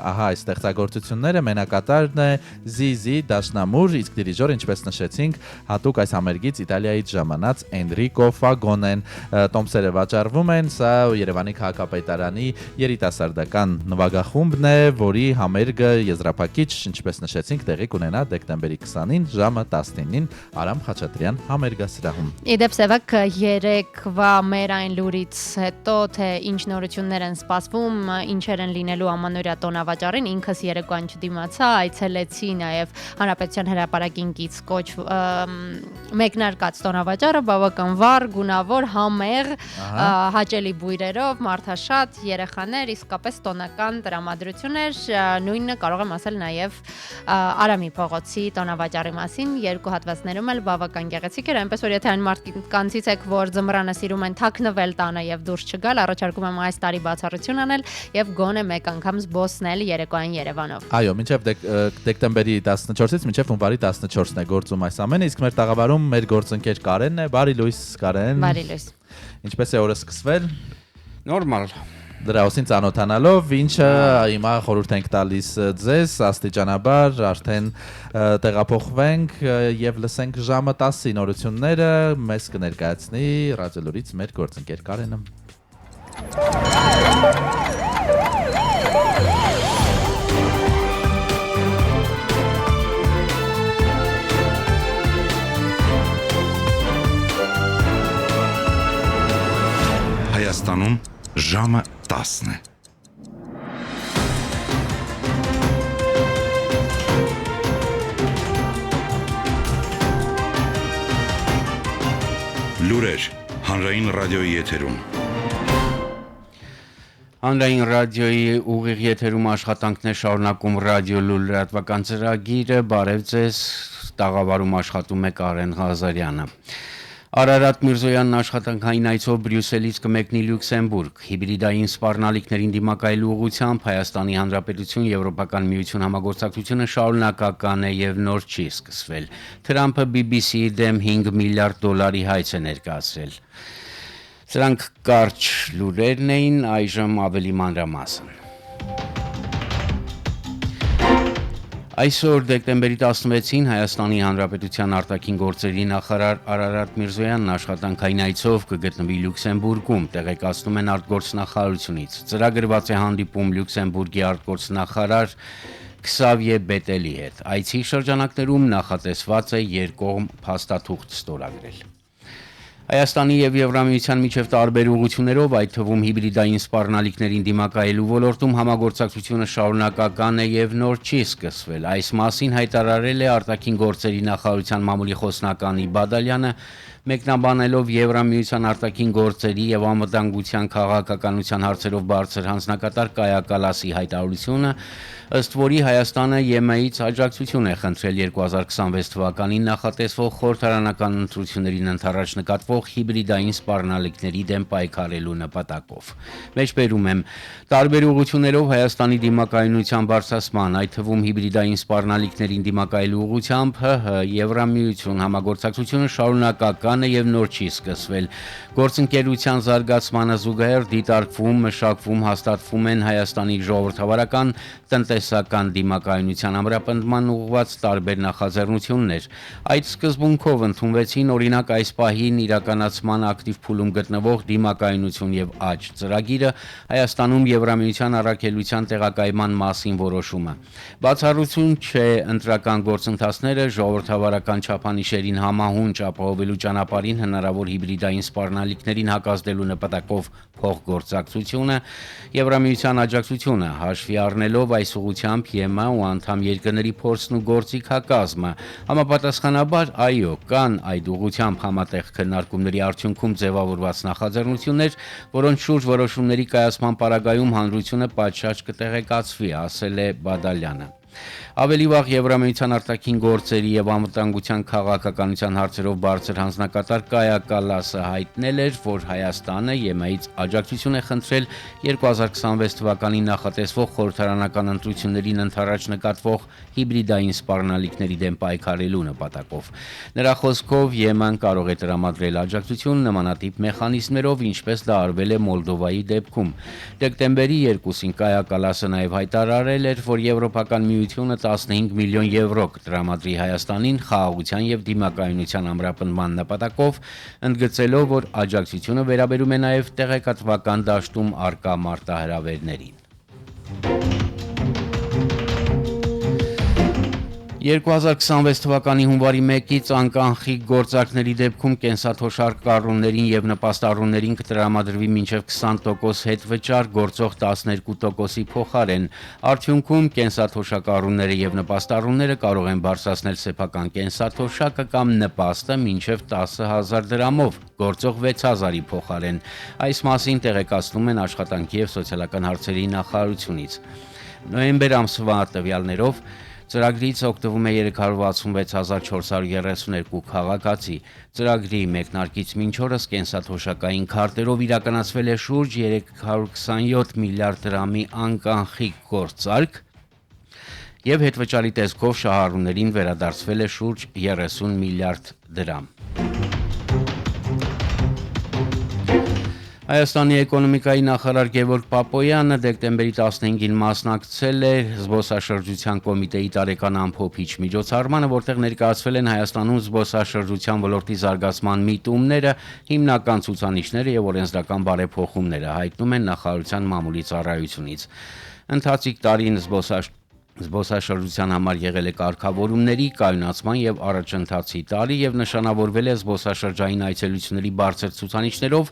ահա այս ստեղծագործությունները մենակատարն է Զիզի Դաշնամուր, իսկ դիրիժոր, ինչպես նշեցինք, հատուկ այս համերգից Իտալիայից ժամանած Էնդրիկո Ֆագոնեն։ Տոմսերը վաճառվում են, սա Երևանի քաղաքապետարանի երիտասարդական նվագախումբն է, որի համերգը եզրափակիչ, ինչպես նշեցինք, տեղի կունենա դեկտեմբերի 20-ին ժամը 19-ին Արամ Խաչատրյան համերգասրահում։ Իդեպ Սևակ երեկվա մեր այն լուրից հետո թե ինչ նորություններ են սպասվում, ինչեր են լինելու ամանորյա տոնավաճառին, ինքս երեկոյան չդիմացա, այցելեցի նաև Հանրապետության հրապարակին կից կոչ մեկնարկած տոնավաճառը, բավական վառ, գունավոր, համեղ, հաճելի բույրերով, մարդաշատ, երեխաներ, իսկապես տոնական տրամադրություններ, նույնը կարող եմ ասել նաև Արամի փողոցի տոնավաճառի մասին, երկու հատվածներում էլ բավական գեղեցիկ էր, այնպես որ եթե այն մարդկանցից եք, որ ձմռանը սիրում են թաքնվել տանը եւ դուրս չգալ, առաջարկում եմ այս տարի բացառություն անել եւ գոնե մեկ անգամ զբոսնել երեկոյան Երևանով։ Այո, մինչև դեկտեմբերի 14-ից մինչև հունվարի 14-ն է գործում այս ամենը, իսկ մեր տաղավարում մեր գործընկեր Կարենն է, բարի լույս Կարեն։ Բարի լույս։ Ինչպես է օրը սկսվել։ Նորմալ։ Դրա ուսին ծանոթանալով, ինչը հիմա խորհուրդ ենք տալիս ձեզ, աստիճանաբար արդեն տեղափոխվենք եւ լսենք ժամը 10-ի նորությունները, մեզ կներկայացնի ռադիոլուրից մեր գործընկեր Կարենը։ Հայաստանում ժամը 10 է։ Լուրեր հանրային ռադիոյի եթերում։ Հանրային ռադիոյի ուղիղ եթերում աշխատանքներ շարունակում ռադիո լուրատվական ծրագիրը, բարև ձեզ, տաղավարում աշխատում է Կարեն Ղազարյանը։ Արարատ Միրզոյանն աշխատանքային այցով Բրյուսելից կմեկնի Լյուքսեմբուրգ, հիբրիդային սպառնալիքներին դիմակայելու ուղղությամբ Հայաստանի Հանրապետություն Եվրոպական միություն համագործակցությունը շարունակական է եւ նոր չի սկսվել։ Թրամփը BBC-ի դեմ $5 միլիարդ հայց է ներկայացրել։ Սրանք կարճ լուրերն էին, այժմ ավելի մանրամասն։ Այսօր դեկտեմբերի 16-ին Հայաստանի Հանրապետության արտաքին գործերի նախարար Արարատ Միրզոյանն աշխատանքային այցով կգտնվի Լյուքսեմբուրգում, տեղեկացնում են արտգործնախարարությունից։ Ծրագրված է հանդիպում Լյուքսեմբուրգի արտգործնախարար Քսավիե Բետելի հետ։ Այցի շրջանակներում նախատեսված է երկկողմ փաստաթուղթ ստորագրել։ Հայաստանի եւ Եվրամիության միջև տարբեր ուղղություններով, այդ թվում հիբրիդային սպառնալիքներին դիմակայելու ոլորտում համագործակցությունը շարունակական է եւ նոր չի սկսվել։ Այս մասին հայտարարել է արտաքին գործերի նախարարության մամուլի խոսնականի Բադալյանը, մեկնաբանելով Եվրամիության արտաքին գործերի եւ անվտանգության քաղաքականության հարցերով բարձր հանձնակատար Կայա Կալասի հայտարարությունը, ըստ որի Հայաստանը ԵՄ-ից աջակցություն է խնդրել 2026 թվականին նախատեսվող խորհրդարանական ընտրություններին ընդառաջ նկատվող հիբրիդային սպառնալիքների դեմ պայքարելու նպատակով։ Մեջբերում եմ, տարբեր ուղղություններով Հայաստանի դիմակայունության բարձրացման, այդ թվում հիբրիդային սպառնալիքներին դիմակայելու ուղղությամբ Եվրամիություն համագործակցությունը շարունակական է եւ նոր չի սկսվել։ Գործընկերության զարգացմանը զուգահեռ դիտարկվում, մշակվում, հաստատվում են Հայաստանի ժողովրդավարական, տնտեսական դիմակայունության ամրապնդման ուղղված տարբեր նախաձեռնություններ։ Այդ սկզբունքով ընդունվեցին օրինակ այս պահին իրականացման ակտիվ փուլում գտնվող դիմակայունություն եւ աճ ծրագիրը, Հայաստանում Եվրամիության առաքելության տեղակայման մասին որոշումը։ Բացառություն չէ ընտրական գործընթացները ժողովրդավարական չափանիշերին համահունչ ապահովելու ճանապարհին հնարավոր հիբրիդային սպառնալիքներին հակազդելու նպատակով փոխգործակցությունը, Եվրամիության աջակցությունը, հաշվի առնելով այս ուղղությամբ ԵՄ ու անդամ երկրների փորձն ու գործիքակազմը, համապատասխանաբար այո, կան այդ ուղղությամբ համատեղ քննարկումների արդյունքում ձևավորված նախաձեռնություններ, որոնց շուրջ որոշումների կայացման պարագայում հանրությունը պատշաճ կտեղեկացվի, ասել է Բադալյանը։ Ավելի վաղ Եվրամիության արտաքին գործերի եւ անվտանգության քաղաքականության հարցերով բարձր հանձնակատար Կայա Կալասը հայտնել էր, որ Հայաստանը ԵՄ-ից աջակցություն է խնդրել 2026 թվականին նախատեսվող խորհրդարանական ընտրություններին ընդառաջ նկատվող հիբրիդային սպառնալիքների դեմ պայքարելու նպատակով։ Նրա խոսքով ԵՄ-ն կարող է տրամադրել աջակցություն նմանատիպ մեխանիզմներով, ինչպես դա արվել է Մոլդովայի դեպքում։ Դեկտեմբերի 2-ին Կայա Կալասը նաեւ հայտարարել էր, որ Եվրոպական միությունը 15 միլիոն եվրո կտրամադրի Հայաստանին խաղաղության եւ դիմակայունության ամրապնդման նպատակով, ընդգծելով, որ աջակցությունը վերաբերում է նաեւ տեղեկատվական դաշտում առկա մարտահրավերներին։ 2026 թվականի հունվարի 1-ից անկանխիկ գործարքների դեպքում կենսաթոշար կառույցներին եւ նպաստառուներին կտրամադրվի մինչեւ 20% հետվճար գործող 12%-ի փոխարեն։ Արդյունքում կենսաթոշակառույցները եւ նպաստառուները կարող են բարձրացնել սեփական կենսաթոշակը կամ նպաստը մինչեւ 10,000 դրամով գործող 6,000-ի փոխարեն։ Այս մասին տեղեկացնում են աշխատանքի եւ սոցիալական հարցերի նախարարությունից։ Նոյեմբեր ամսվա տվյալներով ծրագրից օգտվում է 366432 քաղաքացի։ Ծրագրի մեկնարկից մինչ օրս կենսաթոշակային քարտերով իրականացվել է շուրջ 327 միլիարդ դրամի անկանխիկ գործարք եւ հետվճարի տեսքով շահառուներին վերադարձվել է շուրջ 30 միլիարդ դրամ։ Հայաստանի էկոնոմիկայի նախարար Գևորգ Պապոյանը դեկտեմբերի 15-ին մասնակցել է զբոսաշրջության կոմիտեի տարեկան ամփոփիչ միջոցառմանը, որտեղ ներկայացվել են Հայաստանում զբոսաշրջության ոլորտի զարգացման միտումները, հիմնական ցուցանիշները եւ օրենսդրական բարեփոխումները, հայտնում են նախարարության մամուլի ծառայությունից։ Ընթացիկ տարին զբոսաշրջության համար եղել է կարգավորումների, կայունացման եւ առաջընթացի տարի եւ նշանավորվել է զբոսաշրջային այցելությունների բարձր ցուցանիշներով,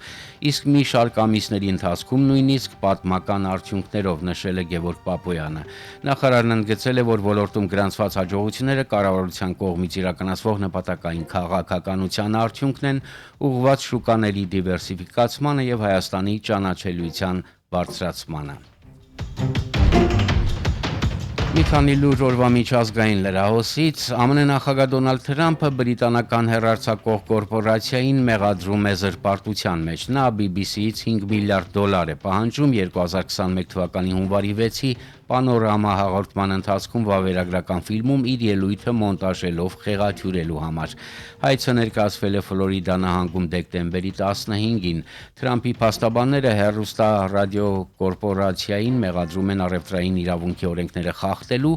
իսկ մի շարք ամիսների ընթացքում նույնիսկ պատմական արդյունքներով, նշել է Գևորգ Պապոյանը։ Նախարարն ընդգծել է, որ ոլորտում գրանցված հաջողությունները կառավարության կողմից իրականացվող նպատակային քաղաքականության արդյունքն են, ուղղված շուկաների դիվերսիֆիկացմանը եւ Հայաստանի ճանաչելիության բարձրացմանը։ Մի քանի լուր օրվա միջազգային լրահոսից ԱՄՆ նախագահ Դոնալդ Թրամփը բրիտանական հեռարձակող կորպորացիային մեղադրում է զրպարտության մեջ։ Նա BBC-ից $5 միլիարդ է պահանջում 2021 թվականի հունվարի 6-ի Պանորամա հաղորդման ընթացքում վավերագրական ֆիլմում իր ելույթը մոնտաժելով խեղաթյուրելու համար։ Հայցը ներկայացվել է Ֆլորիդա նահանգում դեկտեմբերի 15-ին։ Թրամփի փաստաբանները հեռուստա-ռադիո կորպորացիային մեղադրում են առևտրային իրավունքի օրենքները խախտելու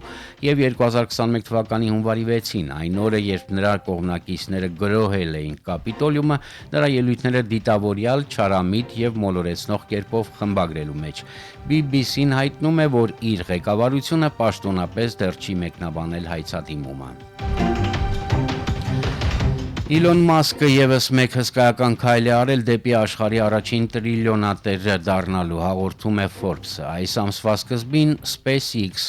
եւ 2021 թվականի հունվարի 6-ին, այն օրը, երբ նրա կողմնակիցները գրոհել էին Կապիտոլիումը, նրա ելույթները դիտավորյալ, չարամիտ եւ մոլորեցնող կերպով խմբագրելու մեջ։ BBC-ն հայտնում է, որ իր ղեկավարությունը պաշտոնապես դեռ չի մեկնաբանել հայցադիմումը։ Իլոն Մասկը եւս մեկ հսկայական քայլ է արել դեպի աշխարհի առաջին տրիլիոնատերը դառնալու, հաղորդում է Forbes-ը։ Այս ամսվա սկզբին SpaceX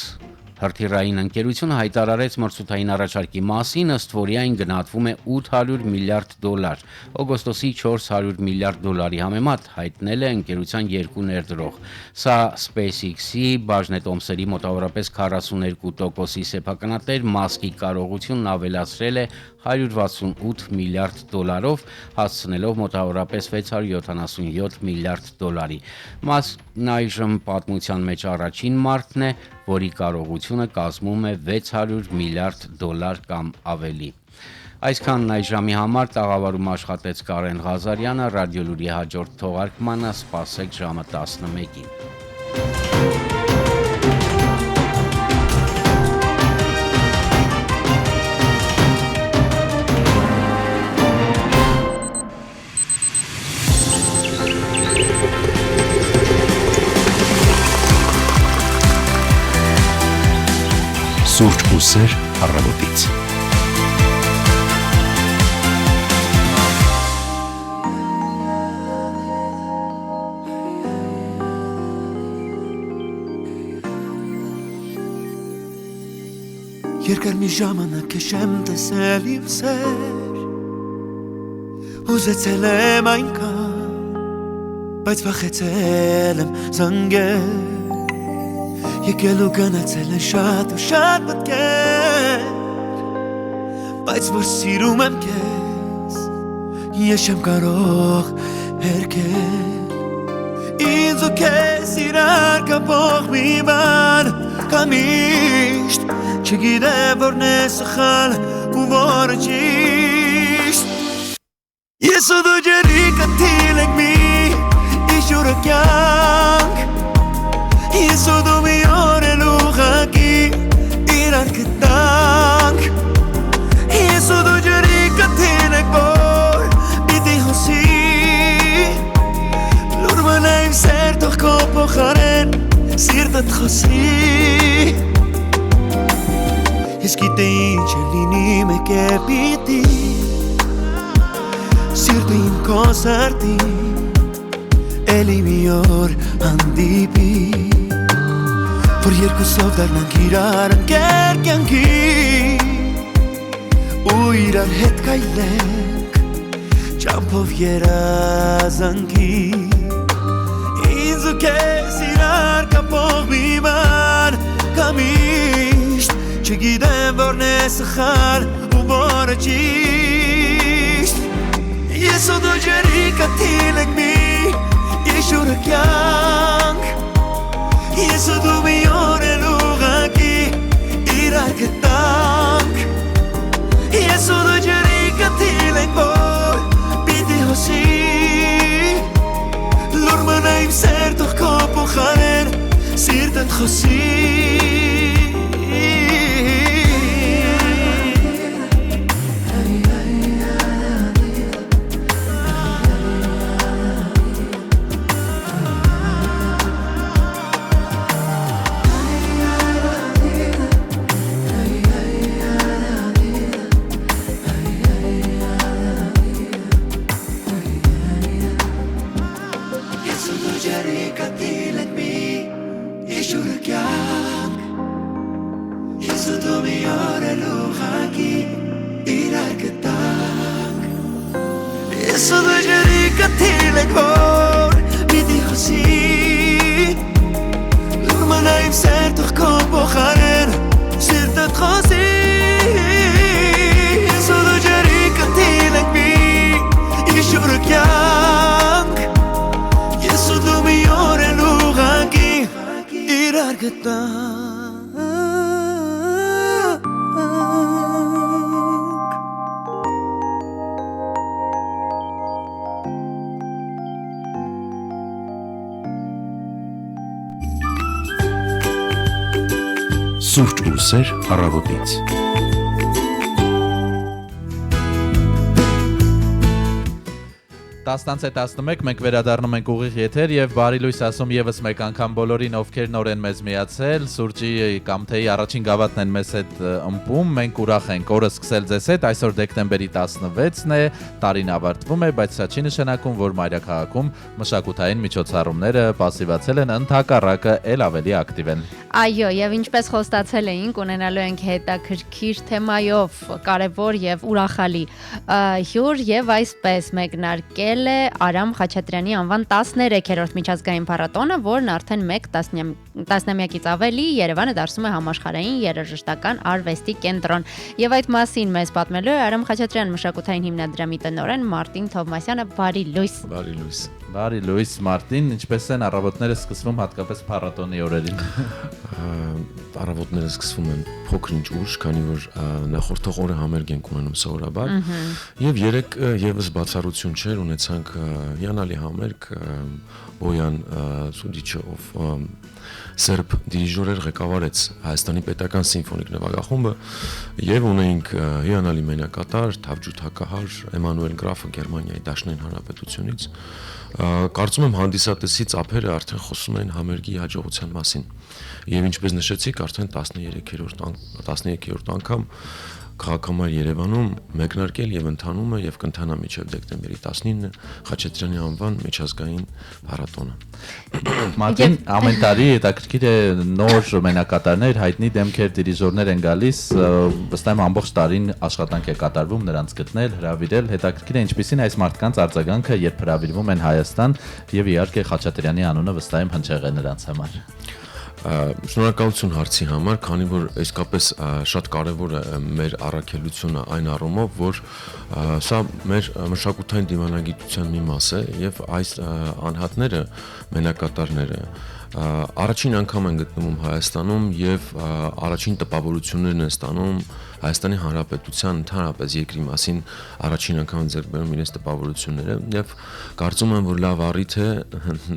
հրթիռային ընկերությունը հայտարարեց մրցութային առաջարկի մասին, ըստ որի այն գնահատվում է $800 միլիարդ։ Օգոստոսի $400 միլիարդ համեմատ հայտնել է ընկերության երկու ներդրող։ Սա SpaceX-ի բաժնետոմսերի մոտավորապես 42%-ի սեփականատեր Մասկի կարողությունն ավելացրել է $168 միլիարդ, հասցնելով մոտավորապես $677 միլիարդ։ Մասկն այժմ պատմության մեջ առաջին մարդն է, որի կարողությունը կազմում է $600 միլիարդ կամ ավելի։ Այսքանն այս ժամի համար տաղավարում աշխատեց Կարեն Ղազարյանը, ռադիոլուրի հաջորդ թողարկմանը սպասեք ժամը 11-ին։ Սուրճ ու սեր առավոտից։ Երկար մի ժամանակ եմ տեսել իմ սեր, ուզեցել եմ այնքան, բայց վախեցել եմ զանգել, եկել ու գնացել են շատ ու շատ մտքեր, բայց որ սիրում եմ քեզ, ես չեմ կարող հերքել, ինձ ու քեզ իրար կապող մի բան կա միշտ, չգիտեմ որն է սխալ ու որը ճիշտ, ես ու դու ջերի կթիլ ենք մի իշուրը կյանք, ես ու դու մի օր էլ ուղղակի իրար գտանք, ես ու դու ջերի կթիլ ենք որ պիտի հոսի, լուր մնա իմ սեր թող քո փոխարեն սիրտդ խոսի, ես գիտեի ինչ է լինի մեկ է պիտի, սիրտը իմ քո սրտի էլի մի օր հանդիպի, որ երկուսով դառնանք իրար ընկեր կյանքի ու իրար հետ քայլենք ճամփով երազանքի, ինձ ու քեզ իրար կապող մի բան կա միշտ, չգիտեմ որն է սխալ ու որը ճիշտ, ես ու դու ջերի կթիլ ենք մի իշուրը կյանք, ես ու դու մի օր էլ ուղղակի իրար գտանք, ես ու դու ջերի կթիլ ենք որ պիտի հոսի, սիրտդ խոսի Սուրճ ու սեր առավոտից։ Տասնանց է 11, մենք վերադառնում ենք ուղիղ եթեր եւ բարի լույս ասում եւս մեկ անգամ բոլորին, ովքեր նոր են մեզ միացել, սուրճի կամ թեյի առաջին գավաթն են մեզ հետ ըմբում, մենք ուրախ ենք օրը սկսել ձեզ հետ, այսօր դեկտեմբերի 16-ն է, տարին ավարտվում է, բայց սա չի նշանակում, որ մայրաքաղաքում մշակութային միջոցառումները պասիվացել են, ընդհակառակը ել ավելի ակտիվ են։ Այո, եւ ինչպես խոստացել էինք, ունենալու ենք հետաքրքիր թեմայով կարևոր եւ ուրախալի հյուր եւ այսպես մեկնարկել է Արամ Խաչատրյանի անվան 13-րդ միջազգային փառատոնը, որն արդեն 1 տասնամյակից ավելի Երևանը դարձնում է համաշխարհային երաժշտական արվեստի կենտրոն։ Եվ այդ մասին մեզ պատմելու է Արամ Խաչատրյան մշակութային հիմնադրամի տնօրեն Մարտին Թովմասյանը։ Բարի լույս։ Բարի լույս։ Բարի լույս Մարտին, ինչպես են առավոտները սկսվում հատկապես փառատոնի օրերին։ Առավոտները սկսվում են փոքր-ինչ ուշ, քանի որ նախորդող օրը համերգ ենք ունենում սովորաբար, եւ երեք եւս բացառություն չէր, ունեցանք հիանալի համերգ, Բոյան Սուդիչը, ով սերբ դիրիժորեր ղեկավարեց Հայաստանի պետական սիմֆոնիկ նվագախումբը եւ ունեինք հիանալի մենակատար Թավջութ Հակահար Էմանուել Գրաֆը Գերմանիայի Դաշնային Հանրապետությունից։ Կարծում եմ հանդիսատեսի ծափերը արդեն խոսում են համերգի հաջողության մասին եւ ինչպես նշեցիք արդեն 13-րդ անգամ քաղաքամար Երևանում մեկնարկել եւ ընթանում է եւ կընթանա մինչեւ դեկտեմբերի 19-ը Խաչատրյանի անվան միջազգային փառատոնը։ Մարտին, ամեն տարի հետաքրքիր է նոր մենակատարներ, հայտնի դեմքեր, դիրիժորներ են գալիս, վստահ եմ ամբողջ տարին աշխատանք է կատարվում նրանց գտնել, հրավիրել, հետաքրքիր է ինչպիսին այս մարդկանց արձագանքը, երբ հրավիրվում են Հայաստան եւ իհարկե Խաչատրյանի անունը վստահ եմ հնչեղ է նրանց համար։ Շնորհակալություն հարցի համար, քանի որ իսկապես շատ կարևոր է մեր առաքելությունը այն առումով, որ սա մեր մշակութային դիվանագիտության մի մաս է եւ այս անհատները, մենակատարները առաջին անգամ են գտնվում Հայաստանում եւ առաջին տպավորություններն են ստանում Հայաստանի Հանրապետության ընդհանրապես երկրի մասին առաջին անգամ ձեռք բերում իրենց տպավորությունները եւ կարծում եմ, որ լավ առիթ է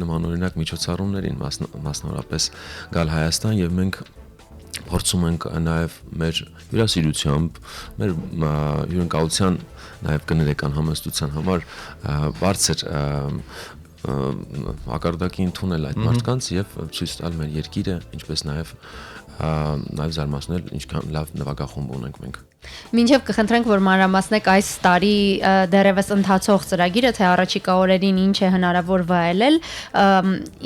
նմանօրինակ միջոցառումներին մասնավորապես գալ Հայաստան եւ մենք փորձում ենք նաեւ մեր հյուրասիրությամբ, մեր հյուրընկալության նաեւ կներեկան համեստության համար բարձր ակարդակի ընդունել այդ մարդկանց եւ ցույց տալ մեր երկիրը, ինչպես նաեւ զարմացնել ինչքան լավ նվագախումբ ունենք մենք։ Մինչև կխնդրենք, որ մանրամասնեք այս տարի դեռևս ընթացող ծրագիրը, թե առաջիկա օրերին ինչ է հնարավոր վայելել,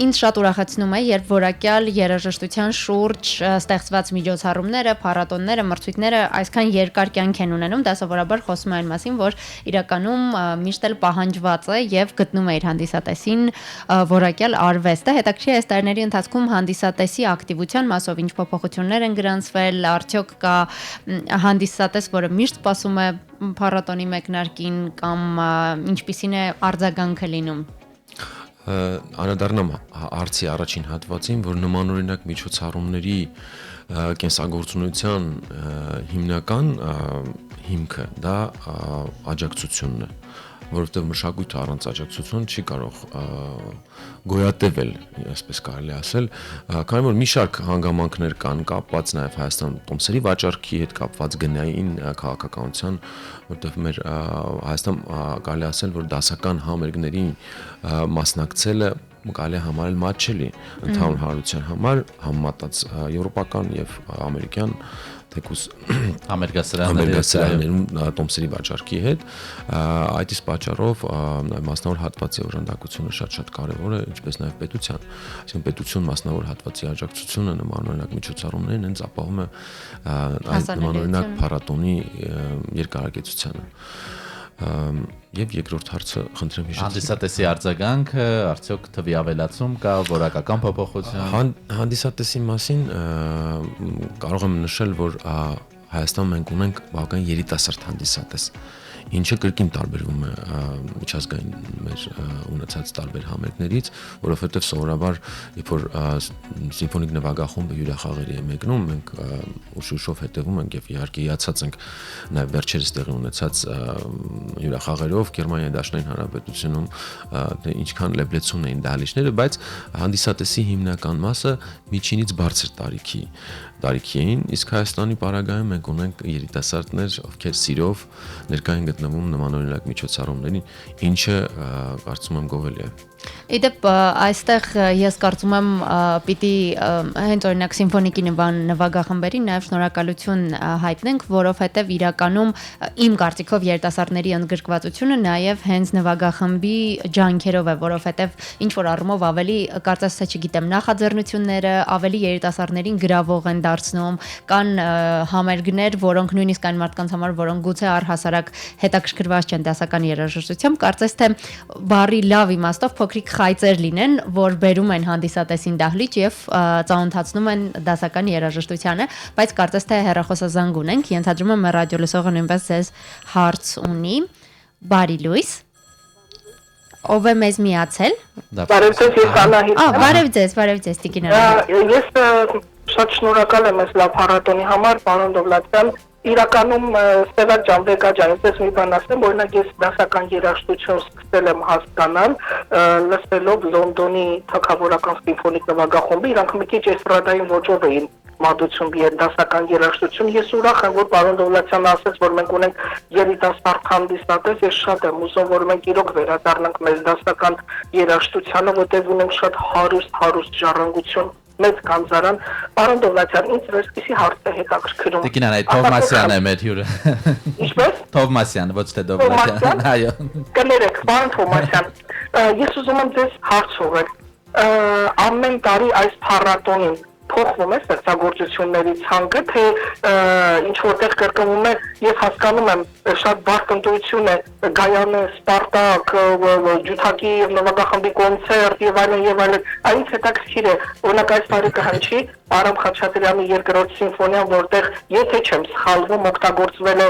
ինձ շատ ուրախացնում է, երբ որակյալ երաժշտության շուրջ ստեղծված միջոցառումները, փառատոնները, մրցույթները այսքան երկար կյանք են ունենում, դա սովորաբար խոսում է այն մասին, որ իրականում միշտ էլ պահանջված է եւ գտնում է իր հանդիսատեսին որակյալ արվեստը։ Հետաքրքիր է այս տարիների ընթացքում հանդիսատեսի ակտիվության մասով ինչ փոփոխություններ են գրանցվել, արդյոք կա հանդիսատես, որը միշտ սպասում է փառատոնի մեկնարկին կամ ինչպիսին է արձագանքը լինում։ Անդրադառնամ հարցի առաջին հատվածին, որ նմանօրինակ միջոցառումների կենսագործունեության հիմնական հիմքը դա աջակցությունն է։ որովհետև մշակույթը առանց աջակցություն չի կարող գոյատևել, այսպես կարելի ասել, քանի որ մի շարք հանգամանքներ կան կապված նաև Հայաստան տոմսերի վաճառքի հետ կապված գնային քաղաքականության, որտեղ մեր Հայաստան կարելի ասել, որ դասական համերգների մասնակցելը կարելի է համարել մատչելի ընդհանուր հանրության համար համեմատած եվրոպական եւ ամերիկյան թեկուզ համերգասրաններում տոմսերի վաճառքի հետ այդ իսկ պատճառով մասնավոր հատվածի օժանդակությունը շատ կարևոր է, ինչպես նաև պետության, այսինքն պետություն մասնավոր հատվածի աջակցությունը նմանօրինակ միջոցառումներին հենց ապահովում է նմանօրինակ փառատոնի երկարակեցությանը։ Եվ երկրորդ հարցը խնդրեմ հիշեցեք։ Հանդիսատեսի արձագանքը, արդյոք թվի ավելացում կա, որակական փոփոխություն։ Հանդիսատեսի մասին կարող եմ նշել, որ Հայաստանում մենք ունենք բավական երիտասարդ հանդիսատես, ինչը կրկին տարբերվում է միջազգային մեր ունեցած տարբեր համերգներից, որովհետև սովորաբար երբ որ սիմֆոնիկ նվագախումբը հյուրախաղերի է մեկնում, մենք ուշ-ուշով հետևում ենք եւ իհարկե հիացած ենք նաեւ վերջերս տեղի ունեցած հյուրախաղերով Գերմանիայի Դաշնային Հանրապետությունում թե ինչքան լեբլեցուն էին դահլիճները, բայց հանդիսատեսի հիմնական մասը միջինից բարձր տարիքի էին, իսկ Հայաստանի պարագայում մենք ունենք երիտասարդներ, ովքեր սիրով ներկա են գտնվում նմանօրինակ միջոցառումներին, ինչը կարծում եմ գովելի է։ Իդեպ այստեղ ես կարծում եմ պիտի հենց օրինակ սիմֆոնիկի նվագախմբերին նաև շնորհակալություն հայտնենք, որովհետև իրականում իմ կարծիքով երիտասարդների ընդգրկվածությունը նաև հենց նվագախմբի ջանքերով է, որովհետև ինչ որ առումով ավելի կարծես թե չգիտեմ նախաձեռնությունները ավելի երիտասարդներին գրավող են դարձնում, կան համերգներ, որոնք նույնիսկ այն մարդկանց համար, որոնք գուցե առհասարակ հետաքրքրված չեն դասական երաժշտությամբ, կարծես թե բառի լավ իմաստով փոքրիկ խայծեր լինեն, որ բերում են հանդիսատեսին դահլիճ եւ ծանոթացնում են դասական երաժշտությանը, բայց կարծես թե հեռախոսազանգ ունենք, ենթադրում եմ ռադիո լսողը նույնպես ձեզ հարց ունի։ Բարի լույս։ Ով է մեզ միացել։ Բարև ձեզ, ես Անահիտ եմ։ Բարև ձեզ, Տիկին Անահիտ։ Ես շատ շնորհակալ եմ այս լավ փառատոնի համար, պարոն Դովլատյան։ Իրականում Սևակ Ջամբեկա ջան, ես մի բան ասեմ, օրինակ ես դասական երաժշտություն սկսել եմ հասկանալ, լսելով Լոնդոնի թագավորական սիմֆոնիկ նվագախումբը, իրանք մի քիչ էստրադային ոճով էին մատուցում եւ դասական երաժշտություն։ Ես ուրախ եմ, որ պարոն Դովլատյանը ասաց, որ մենք ունենք երիտասարդ հանդիսատես, ես շատ եմ ուզում, որ մենք իրոք վերադառնանք մեր դասական երաժշտությանը, որտեղ ունենք շատ հարուստ ժառանգություն, մեծ կանզարան։ Պարոն Դովլատյան, ինձ այսպեսի հարց է հետաքրքրում։ Տիկին Անահիտ, Թովմասյանն է մեր հյուրը։ Ինչպես։ Թովմասյան, ոչ թե Դովլատյան։ Այո։ Կներեք, պարոն Թովմասյան, ես ուզում եմ ձեզ հարց ուղղել։ Ամեն տարի այս փառատոնին փոխվում է ստեղծագործությունների ցանկը, թե ինչ որտեղ կրկնվում է, ես հասկանում եմ, շատ բարդ ընտրություն է Գայանը, Սպարտակ, Ջութակի նվագախմբի կոնցերտ եւ այլն, այնից հետաքրքիր է, օրինակ այս տարի կհնչի Արամ Խաչատրյանի երկրորդ սիմֆոնիան, որտեղ եթե չեմ սխալվում, օգտագործվել է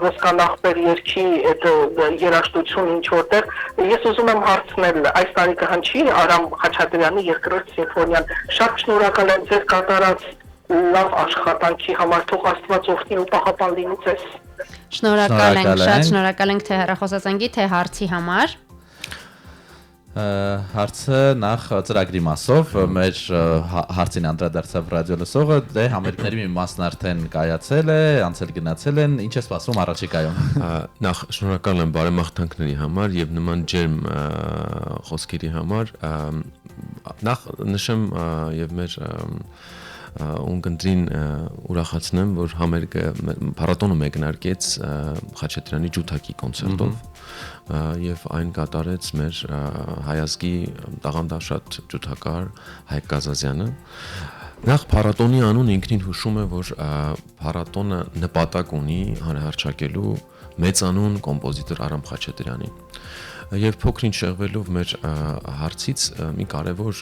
ոսկանախբեր երգի այդ երաժշտություն ինչ որտեղ, ես ուզում եմ հարցնել, այս տարի կհնչի Արամ Խաչատրյանի երկրորդ սիմֆոնիան, շատ շնորհակալ եմ ձեր կատարած լավ աշխատանքի համար, թող Աստված օրհնի ու պահապան լինի ձեզ։ Շնորհակալ ենք, շատ շնորհակալ ենք թե հեռախոսազանգի, թե հարցի համար։ Հարցը նախ ծրագրի մասով մեր հարցին անդրադարձավ ռադիո լսողը, դե համերգների մի մասն արդեն կայացել է, անցել գնացել են, ինչ է սպասվում առաջիկայում։ Նախ շնորհակալ եմ բարեմաղթանքների համար եւ նման ջերմ խոսքերի համար։ Նախ նշեմ եւ մեր ունկնդրին ուրախացնեմ, որ համերգը փառատոնը մեկնարկեց Խաչատրյանի Ջութակի կոնցերտով եւ այն կատարեց մեր հայազգի տաղանդաշատ ջութակար Հայկ Կազազյանը։ Նախ փառատոնի անուն ինքնին հուշում է, որ փառատոնը նպատակ ունի հանրահարչակելու մեծանուն կոմպոզիտոր Արամ Խաչատրյանին։ Եվ փոքրինչ շեղվելով մեր հարցից մի կարևոր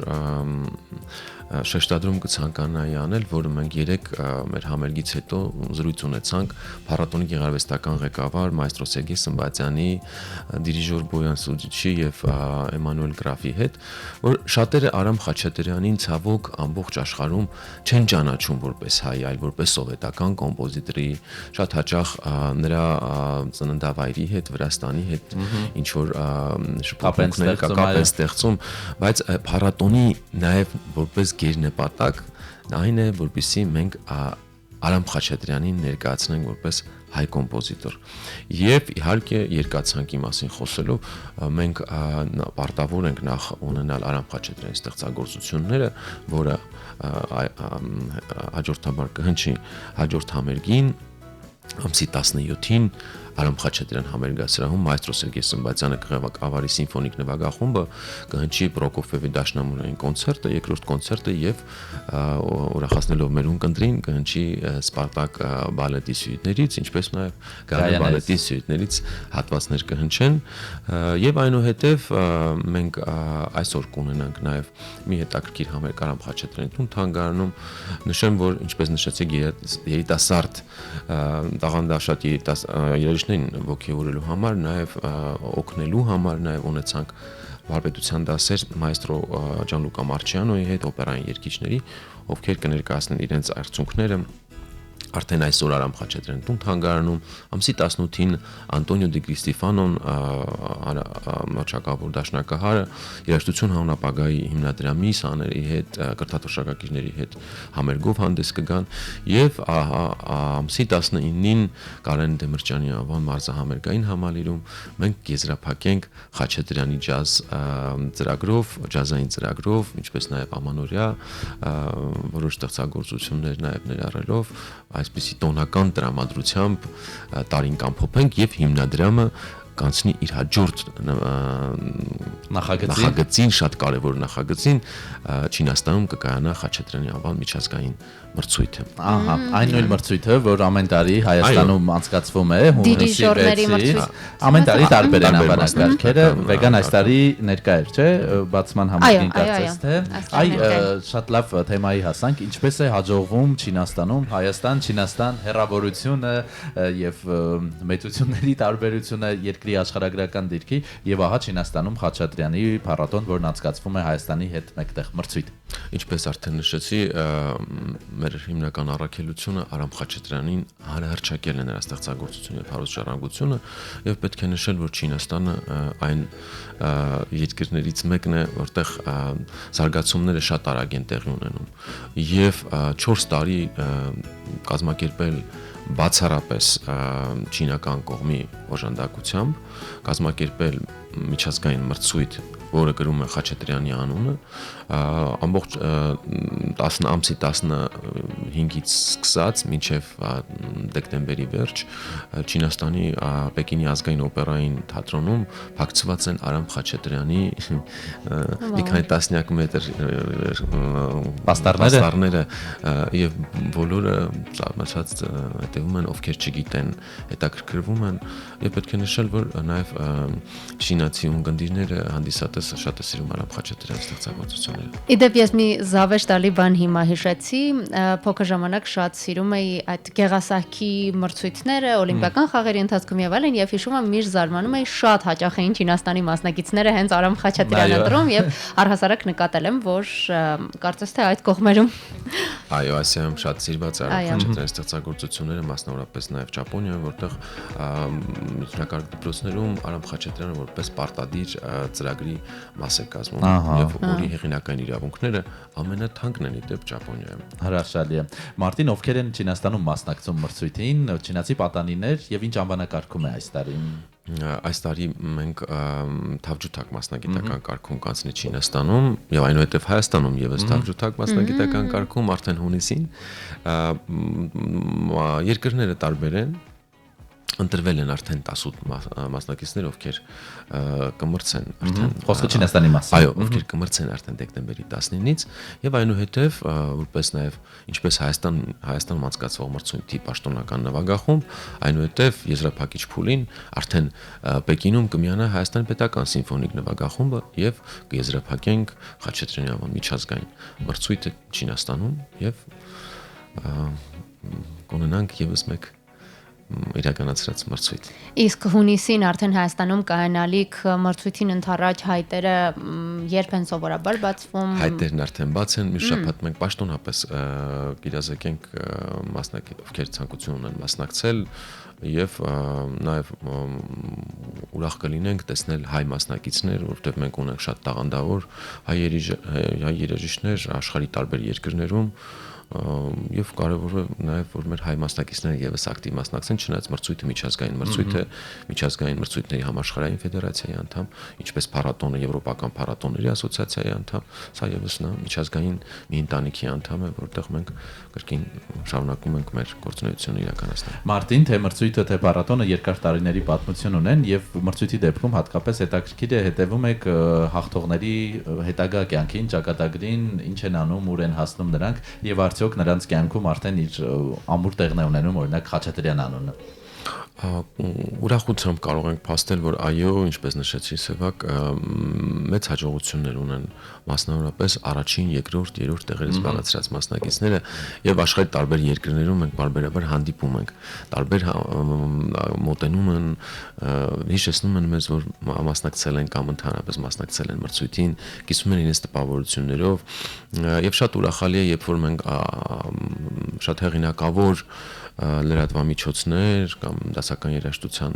շեշտադրում կցանկանայի անել, որը մենք երեք մեր համերգից հետո զրույց ունեցանք փառատոնի գեղարվեստական ղեկավար մայստրո Սերգեյ Սմբատյանի, դիրիժոր Բոյան Սուջիչի եւ Էմանուել Գրաֆի հետ, որ շատերը Արամ Խաչատրյանին ցավոք ամբողջ աշխարհում չեն ճանաչում որպես հայ, այլ որպես սովետական կոմպոզիտորի, շատ հաճախ նրա ծննդավայրի հետ, Վրաստանի հետ ինչ որ շփոթումներ կապ ստեղծում, բայց փառատոնի նաև որպես գերնպատակ այն է, որպեսզի մենք Արամ Խաչատրյանին ներկայացնենք որպես հայ կոմպոզիտոր։ Եվ իհարկե երկացանկի մասին խոսելով մենք պարտավոր ենք նախ ունենալ Արամ Խաչատրյանի ստեղծագործությունները, որը հաջորդաբար կհնչի հաջորդ համերգին ամսի 17-ին Արամ Խաչատրյան համերգասրահում մայստրո Սերգեյ Սմբատյանը կղեկավարի սիմֆոնիկ նվագախումբը կհնչի Պրոկոֆիևի դաշնամուրային կոնցերտը, երկրորդ կոնցերտը եւ ուրախացնելով մեր ունկնդրին կհնչի Սպարտակ բալետի սյուիտներից, ինչպես նաեւ Գայանե բալետի սյուիտներից հատվածներ կհնչեն եւ այնուհետեւ մենք այսօր կունենանք նաեւ մի հետաքրքիր համերգ Արամ Խաչատրյանի տուն թանգարանում, նշեմ, որ ինչպես նշեցիք երիտասարդ տաղանդաշատ երաժիշտներին ոգևորելու համար, նաև օգնելու համար, նաև ունեցանք վարպետության դասեր մայստրո Ջանլուկա Մարչիանոյի հետ, օպերային երգիչների, ովքեր կներկայացնեն իրենց արդյունքները արդեն այսօր Արամ Խաչատրյանի տուն թանգարանում, ամսի 18-ին Անտոնիո Դի Կրիստիֆանոն մրցակավոր դաշնակահարը երաժշտություն հանրապագայի հիմնադրամի սաների հետ, կրթաթոշակակիրների հետ համերգով հանդես կգան եւ ամսի 19-ին Կարեն Դեմիրճյանի անվան մարզահամերգային համալիրում մենք եզրափակենք Խաչատրյանի ջազ ծրագրով, ջազային ծրագրով, ինչպես նաեւ ամանորյա որոշ ստեղծագործություններ նաեւ ներառելով այսպիսի տոնական տրամադրությամբ տարին կամփոփենք եւ հիմնադրամը կանցնի իր հաջորդ նախագծին, շատ կարևոր նախագծին Չինաստանում կկայանա Խաչատրյանի անվան միջազգային մրցույթը։ Ահա, այն նույն մրցույթը, որ ամեն տարի Հայաստանում անցկացվում է, հունիսի 6-ից, ամեն տարի տարբեր են անվանակարգերը, վեգան այս տարի ներկա էր, չէ՞, բացման համերգին կարծես թե։ Շատ լավ թեմայի հասանք, ինչպես է հաջողվում Չինաստանում, Հայաստան-Չինաստան հեռավորությունը եւ մեծությունների տարբերությունը երկրի աշխարհագրական դիրքի եւ ահա Չինաստանում Խաչատրյանի փառատոն, որն անցկացվում է Հայաստանի հետ մեկտեղ մրցույթ։ Ինչպես արդեն նշեցի, մեր հիմնական առաքելությունը Արամ Խաչատրյանին հռչակելն է նրա ստեղծագործությունը եւ հարուստ ժառանգությունը եւ պետք է նշել, որ Չինաստանը այն երկրներից մեկն է, որտեղ զարգացումները շատ արագ են տեղի ունենում եւ 4 տարի կազմակերպել բացառապես չինական կողմի օժանդակությամբ կազմակերպել միջազգային մրցույթ, որը գրում է Խաչատրյանի անունը, ամբողջ 10 ամսի 15-ից սկսած մինչև դեկտեմբերի վերջ Չինաստանի Պեկինի ազգային օպերային թատրոնում փակցված են Արամ Խաչատրյանի մի քանի տասնյակ մետր պաստառները եւ բոլորը զարմացած հետևում են, ովքեր չգիտեն, հետաքրքրվում են եւ պետք է նշել, որ նաեւ չինացի ունկնդիրները հանդիսատես շատ է սիրում Արամ Խաչատրյանի ստեղծագործությունները։ Իդեպ ես մի զավեշ տալի բան հիմա հիշեցի, փոքր ժամանակ շատ սիրում էի այդ գեղասահքի մրցույթները, օլիմպիական խաղերի ընթացքում եւ այլն, եւ հիշում եմ միշտ զարմանում էի, շատ հաճախ էին Չինաստանի մասնակիցները հենց Արամ Խաչատրյանը դրում եւ առհասարակ նկատել եմ, որ կարծես թե այդ կողմերում Այո, Ասիայում շատ սիրված է Արամ Խաչատրյանի ստեղծագործությունները, մասնավորապես նաեւ Ճապոնիայում, որտեղ միջնակարգ դպրոցներում Արամ Խաչատրյանը որպես պարտադիր ծրագրի մաս է կազմում եւ որի հեղինակային իրավունքները ամենաթանկն են իդեպ Ճապոնիայում։ Հրաշալի է։ Մարտին, ովքեր են Չինաստանում մասնակցում մրցույթին, չինացի պատանիներ եւ ինչ անվանակարգում է այս տարի։ Այս տարի մենք թավջութակ մասնագիտական կարգում կանցնի Չինաստանում եւ այնուհետեւ Հայաստանում եւս թավջութակ մասնագիտական կարգում արդեն հունիսին երկրները տարբեր են ընտրվել են արդեն 18 մասնակիցներ, ովքեր կմրցեն արդեն խոսքը Չինաստանի մասին։ Այո, ովքեր կմրցեն արդեն դեկտեմբերի 19-ից եւ այնուհետեւ որպես նաեւ ինչպես Հայաստանում անցկացվող մրցույթի պաշտոնական նվագախումբ, այնուհետեւ եզրափակիչ փուլին արդեն Պեկինում կմիանա Հայաստանի պետական սիմֆոնիկ նվագախումբը եւ կեզրափակենք Խաչատրյանի անվան միջազգային մրցույթը Չինաստանում եւ կունենանք եւս մեկ իրականացրած մրցույթ։ Իսկ հունիսին արդեն Հայաստանում կայանալիք մրցույթին ընդառաջ հայտերը երբ են սովորաբար բացվում։ Հայտերն արդեն բաց են, մի շաբաթ մենք պաշտոնապես կիրազեկենք մասնակից, ովքեր ցանկություն ունեն մասնակցել եւ նաեւ ուրախ կլինենք տեսնել հայ մասնակիցներ, որովհետեւ մենք ունենք շատ տաղանդավոր հայ երաժիշտներ աշխարհի տարբեր երկրներում եւ կարեւոր է նաեւ որ մեր հայ մասնակիցները եւս ակտիվ մասնակցեն, չնայած մրցույթը միջազգային մրցույթ է, միջազգային մրցույթների համաշխարհային ֆեդերացիայի անդամ, ինչպես փառատոնը Եվրոպական փառատոների ասոցիացիայի անդամ, սա եւս նա միջազգային մի ընտանիքի անդամ է, որտեղ մենք կրկին շարունակում ենք մեր գործունեությունը իրականացնել։ Մարտին թե մրցույթը թե փառատոնը երկար տարիների պատմություն ունեն եւ մրցույթի դեպքում հատկապես հետաքրքիր է հետևում եք հաղթողների հետագա կյանքին, ճակատագրին, ինչ են անում, ուր են հասնում նրանք եւ արդյոք նրանց կյանքում արդեն իր ամուր տեղն է ունենում օրինակ Խաչատրյան անունը։ Ուրախությամբ կարող ենք փաստել, որ այո, ինչպես նշեցի Սևակ, մեծ հաջողություններ ունեն մասնավորապես առաջին, երկրորդ, երրորդ տեղերից զբաղեցրած մասնակիցները եւ աշխարհի տարբեր երկրներում մենք բարբերաբար հանդիպում ենք, տարբեր մոտենում են, հիշեցնում են մեզ, որ մասնակցել են կամ ընդհանրապես մասնակցել են մրցույթին, կիսում են իրենց տպավորություններով եւ շատ ուրախալի է, երբ որ մենք շատ հեղինակավոր լրատվամիջոցներ կամ դասական երաժշտության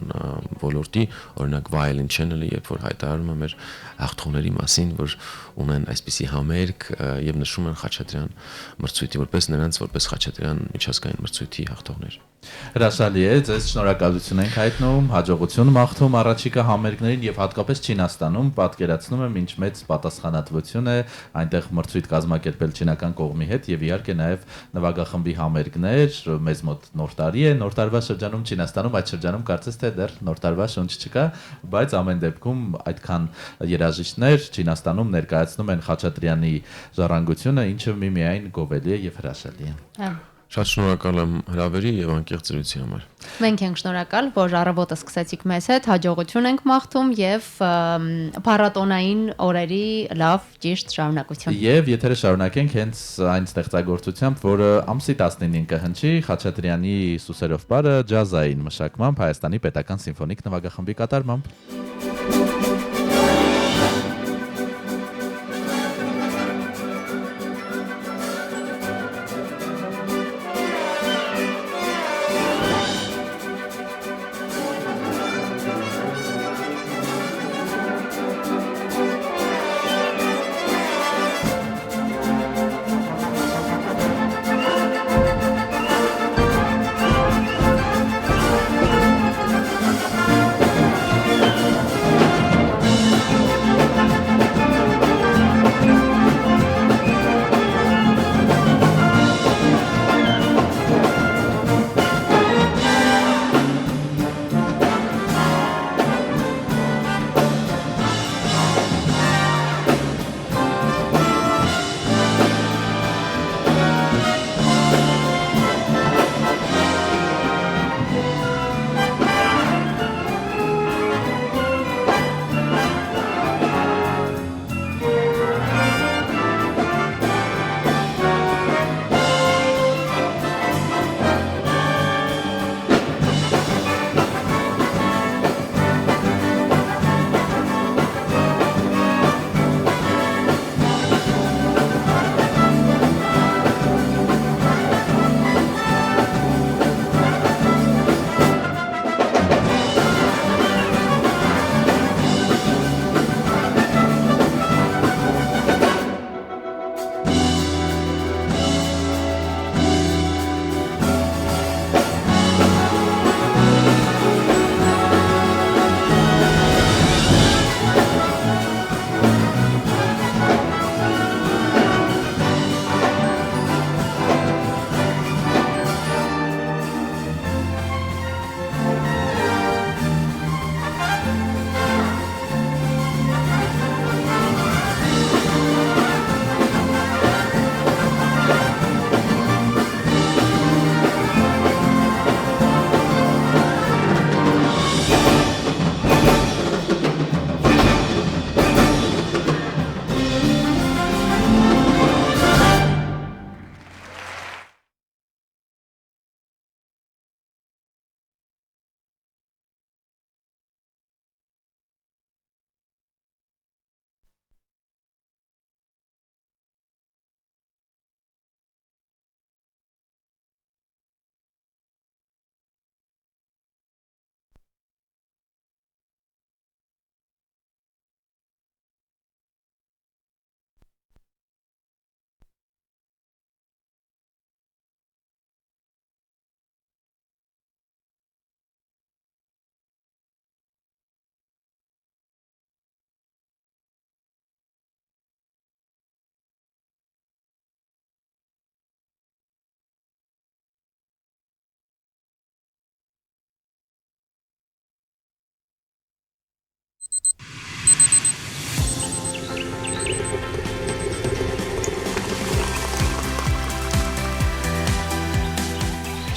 ոլորտի, օրինակ Violin Channel-ը, երբ որ հայտարարում է մեր հաղթողների մասին, որ ունեն այսպիսի համերգ եւ նշում են Խաչատրյան մրցույթի որպես Խաչատրյան միջազգային մրցույթի հաղթողներ։ Հրաշալի է, ձեզ շնորհակալություն ենք հայտնում, հաջողություն մաղթում առաջիկա համերգներին եւ հատկապես Չինաստանում, պատկերացնում եմ ինչ մեծ պատասխանատվություն է այնտեղ մրցույթ կազմակերպել չինական կողմի հետ եւ իհարկե նաեւ նվագախմբի համերգներ, մեզ մոտ նոր տարի է, նոր տարվա շրջանում Չինաստանում, այդ շրջանում կարծես թե դեռ նոր տարվա շունչ չկա, բայց ամեն դեպքում այդքան երաժիշտներ Չինաստանում ներկայացնում են Խաչատրյանի ժառանգությունը, ինչը միմիայն գովելի է եւ հրաշալի է։ Շատ շնորհակալ եմ հրավերի եւ անկեղծ զրույցի համար։ Մենք ենք շնորհակալ, որ առավոտը սկսեցիք մեզ հետ, հաջողություն ենք մաղթում եւ փառատոնային օրերի լավ ճիշտ շարունակություն։ Եվ եթերը շարունակենք հենց այն ստեղծագործությամբ, որը ամսի 19-ին կհնչի Խաչատրյանի Սուսերով պարը ջազային մշակմամբ Հայաստանի Պետական Սիմֆոնիկ նվագախմբի կատարմամբ։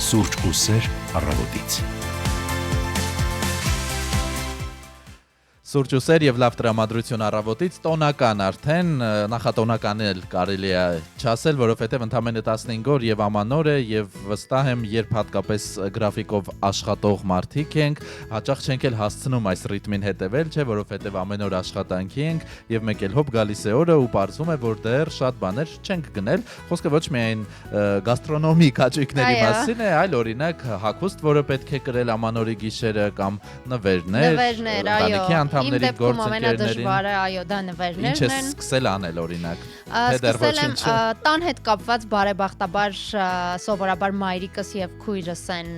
Սուրճ ու սեր առավոտից։ Սուրճ ու սեր եւ լավ տրամադրություն առավոտից տոնական արդեն նախատոնական էլ կարելի է չասել, որովհետեւ ընդամենը 15 օր եւ ամանոր է եւ վստահ եմ, երբ հատկապես գրաֆիկով աշխատող մարդիկ ենք, հաճախ չենք էլ հասցնում այս ռիթմին հետեւել, չէ, որովհետեւ ամեն օր աշխատանքի ենք եւ մեկ էլ հոп գալիս է օրը ու պարզվում է, որ դեռ շատ բաներ չենք գնել։ Խոսքը ոչ միայն գաստրոնոմիկ հաճույքների մասին է, այլ օրինակ հագուստ, որը պետք է կրել ամանորի գիշերը կամ նվերներ, Իմ դեպքում ամենադժվարը, այո, դա նվերներն են։ Ինչ է սկսել անել օրինակ։ Սկսել եմ տան հետ կապված բարեբախտաբար սովորաբար մայրիկս եւ քույրս են